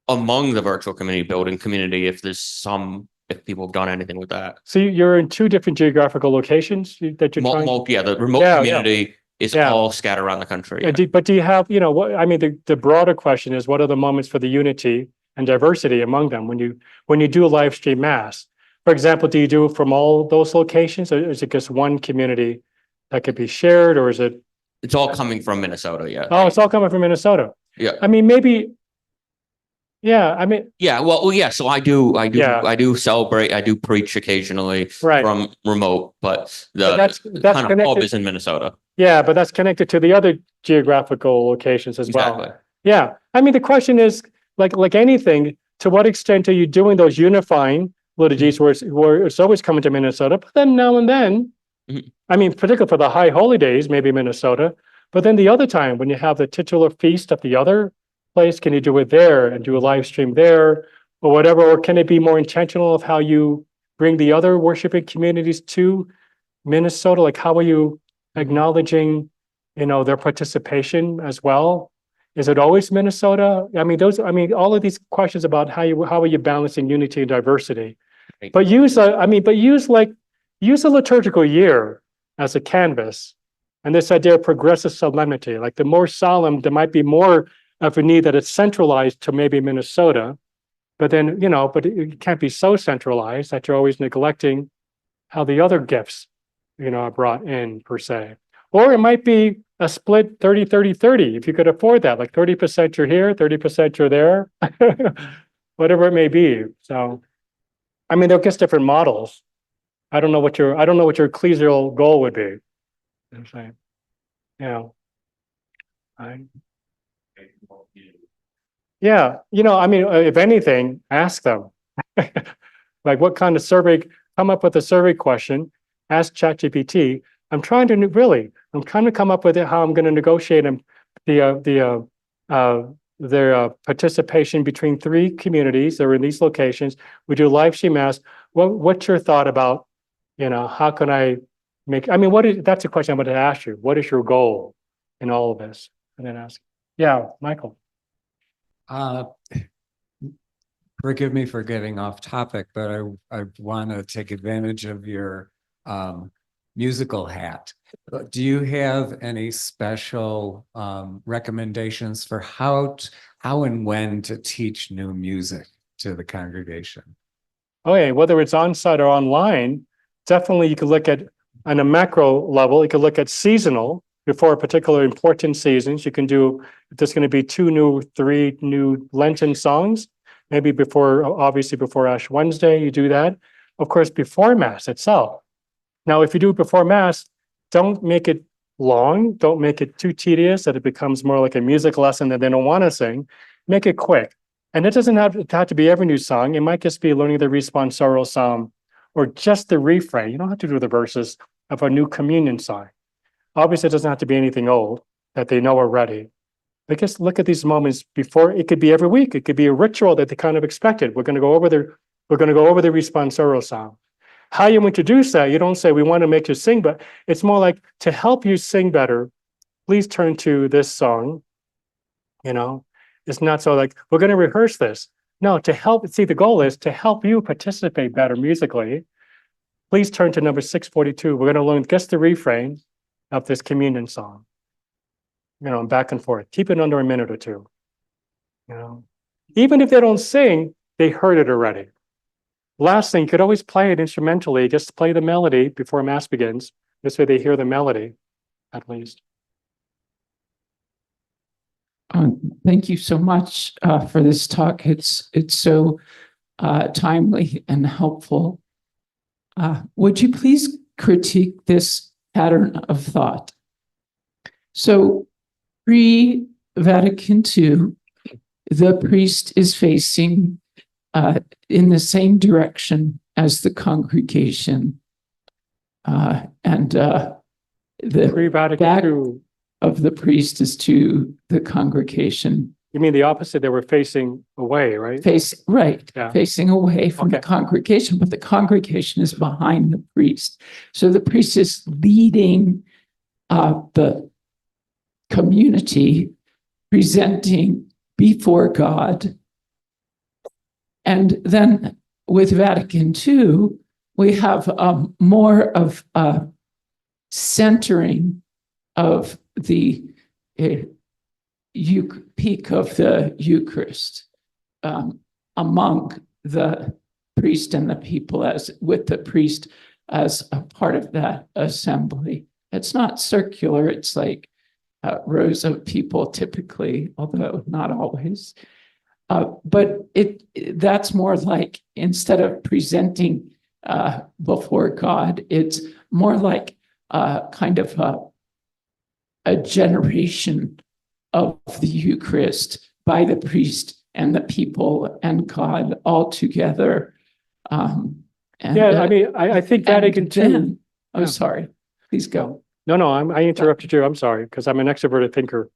among the virtual community, building community, if people have done anything with that? So you're in two different geographical locations that you're trying? Yeah, the remote community is all scattered around the country. But do you have, the broader question is, what are the moments for the unity and diversity among them when you do a live stream mass? For example, do you do it from all those locations, or is it just one community that could be shared, or is it It's all coming from Minnesota, yeah. Oh, it's all coming from Minnesota. Yeah. I mean, maybe. Yeah, I mean, Yeah, well, yeah, so I do celebrate, I do preach occasionally right. from remote, but But the that's kind of hub connected. is in Minnesota. Yeah, but that's connected to the other geographical locations as well. Exactly. Yeah, I mean, the question is, like anything, to what extent are you doing those unifying liturgies where it's always coming to Minnesota, but then now and then, Mhm. I mean, particularly for the high holy days, maybe Minnesota, but then the other time when you have the titular feast at the other place, can you do it there and do a live stream there or whatever? Or can it be more intentional of how you bring the other worshiping communities to Minnesota? Like, how are you acknowledging, their participation as well? Is it always Minnesota? I mean, all of these questions about how are you balancing unity and diversity? Right. But use a liturgical year as a canvas. And this idea of progressive solemnity, like the more solemn, there might be more of a need that it's centralized to maybe Minnesota, but then, but it can't be so centralized that you're always neglecting how the other gifts, are brought in per se. Or it might be a split 30-30-30, if you could afford that, like 30% you're here, 30% you're there, whatever it may be. So, I mean, they're just different models. I don't know what your ecclesial goal would be. I'm saying, yeah, I mean, if anything, ask them. Like, what kind of survey? Come up with a survey question. Ask ChatGPT. I'm trying to come up with how I'm going to negotiate their participation between 3 communities that are in these locations. We do live stream mass. What's your thought about, how can I make? I mean, that's a question I'm going to ask you. What is your goal in all of this? And then ask. Yeah, Michael. Forgive me for getting off topic, but I want to take advantage of your musical hat. Do you have any special recommendations for how and when to teach new music to the congregation? Okay, whether it's on-site or online, definitely you could look at, on a macro level, you could look at seasonal before a particular important seasons. You can do, if there's going to be 3 new Lenten songs, maybe obviously before Ash Wednesday, you do that. Of course, before Mass itself. Now, if you do it before Mass, don't make it long. Don't make it too tedious that it becomes more like a music lesson that they don't want to sing. Make it quick. And it doesn't have to be every new song. It might just be learning the responsorial psalm or just the refrain. You don't have to do the verses of a new communion song. Obviously, it doesn't have to be anything old that they know already. But just look at these moments before. It could be every week. It could be a ritual that they kind of expected. We're going to go over the responsorial psalm. How you introduce that, you don't say, we want to make you sing, but it's more like, to help you sing better, please turn to this song. It's not so like, we're going to rehearse this. No, the goal is to help you participate better musically. Please turn to number 642. We're going to learn just the refrain of this communion song. Back and forth. Keep it under a minute or two. Even if they don't sing, they heard it already. Last thing, you could always play it instrumentally. Just play the melody before Mass begins. This way they hear the melody, at least. Thank you so much for this talk. It's so timely and helpful. Would you please critique this pattern of thought? So, pre-Vatican II, the priest is facing in the same direction as the congregation, and the back of the priest is to the congregation. You mean the opposite? They were facing away, right? Facing away from the congregation, but the congregation is behind the priest. So the priest is leading the community, presenting before God. And then with Vatican II, we have more of a centering of the peak of the Eucharist among the priest and the people, with the priest as a part of that assembly. It's not circular. It's like rows of people typically, although not always. But that's more like, instead of presenting before God, it's more like kind of a generation of the Eucharist by the priest and the people and God all together. Yeah, I mean, I think Vatican II. Oh, sorry. Please go. No, I interrupted you. I'm sorry, because I'm an extroverted thinker.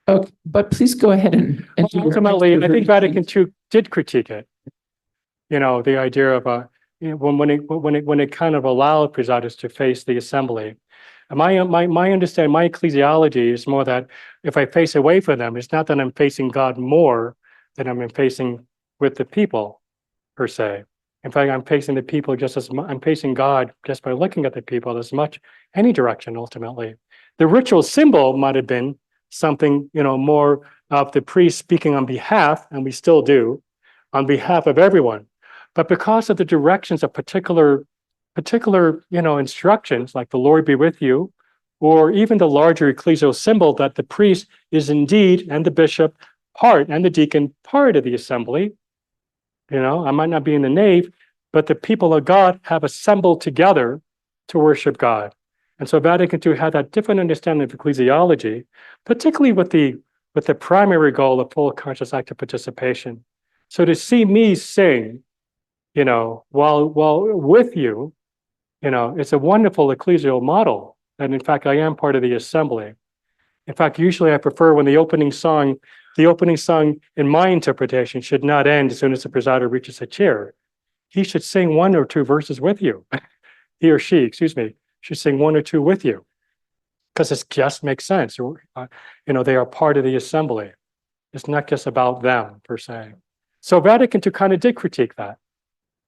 Okay, but please go ahead and do your Ultimately, I think extroverted Vatican thing. II did critique it. You know, the idea of when it kind of allowed presiders to face the assembly. And my understanding, my ecclesiology is more that if I face away from them, it's not that I'm facing God more than I'm facing with the people, per se. In fact, I'm facing the people just as much, I'm facing God just by looking at the people as much, any direction ultimately. The ritual symbol might have been something, you know, more of the priest speaking on behalf, and we still do, on behalf of everyone. But because of the directions of particular, you know, instructions, like the Lord be with you, or even the larger ecclesial symbol that the priest is indeed, and the bishop part, and the deacon part of the assembly. You know, I might not be in the nave, but the people of God have assembled together to worship God. And so Vatican II had that different understanding of ecclesiology, particularly with the primary goal of full conscious active participation. So to see me sing, you know, while with you, you know, it's a wonderful ecclesial model. And in fact, I am part of the assembly. In fact, usually I prefer when the opening song in my interpretation should not end as soon as the presider reaches a chair. He should sing one or two verses with you. He or she, excuse me, should sing one or two with you. Because it just makes sense. You know, they are part of the assembly. It's not just about them, per se. So Vatican II kind of did critique that.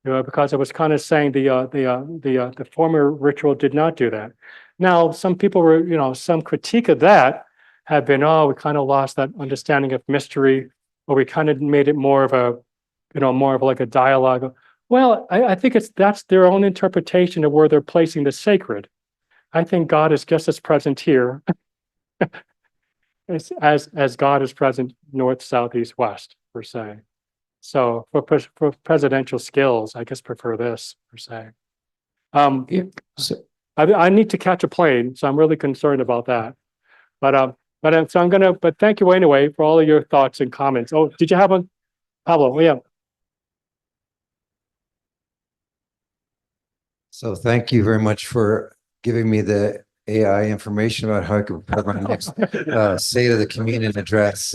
You know, because it was kind of saying the former ritual did not do that. Now, some people were, you know, some critique of that have been, oh, we kind of lost that understanding of mystery, or we kind of made it more of a, you know, more of like a dialogue. Well, I think that's their own interpretation of where they're placing the sacred. I think God is just as present here as God is present north, south, east, west, per se. So for presidential skills, I guess prefer this, per se. I need to catch a plane, so I'm really concerned about that. But thank you anyway for all of your thoughts and comments. Oh, did you have one, Pablo? Oh, yeah. So thank you very much for giving me the AI information about how I can prepare my next State of the Communion address.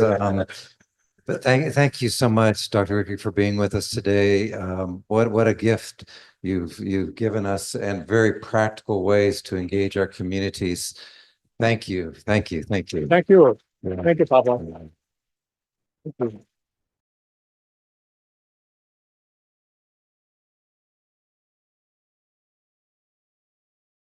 But thank you so much, Dr. Ricky, for being with us today. What a gift you've given us, and very practical ways to engage our communities. Thank you. Thank you. Thank you. Thank you. Thank you, Pablo. Thank you.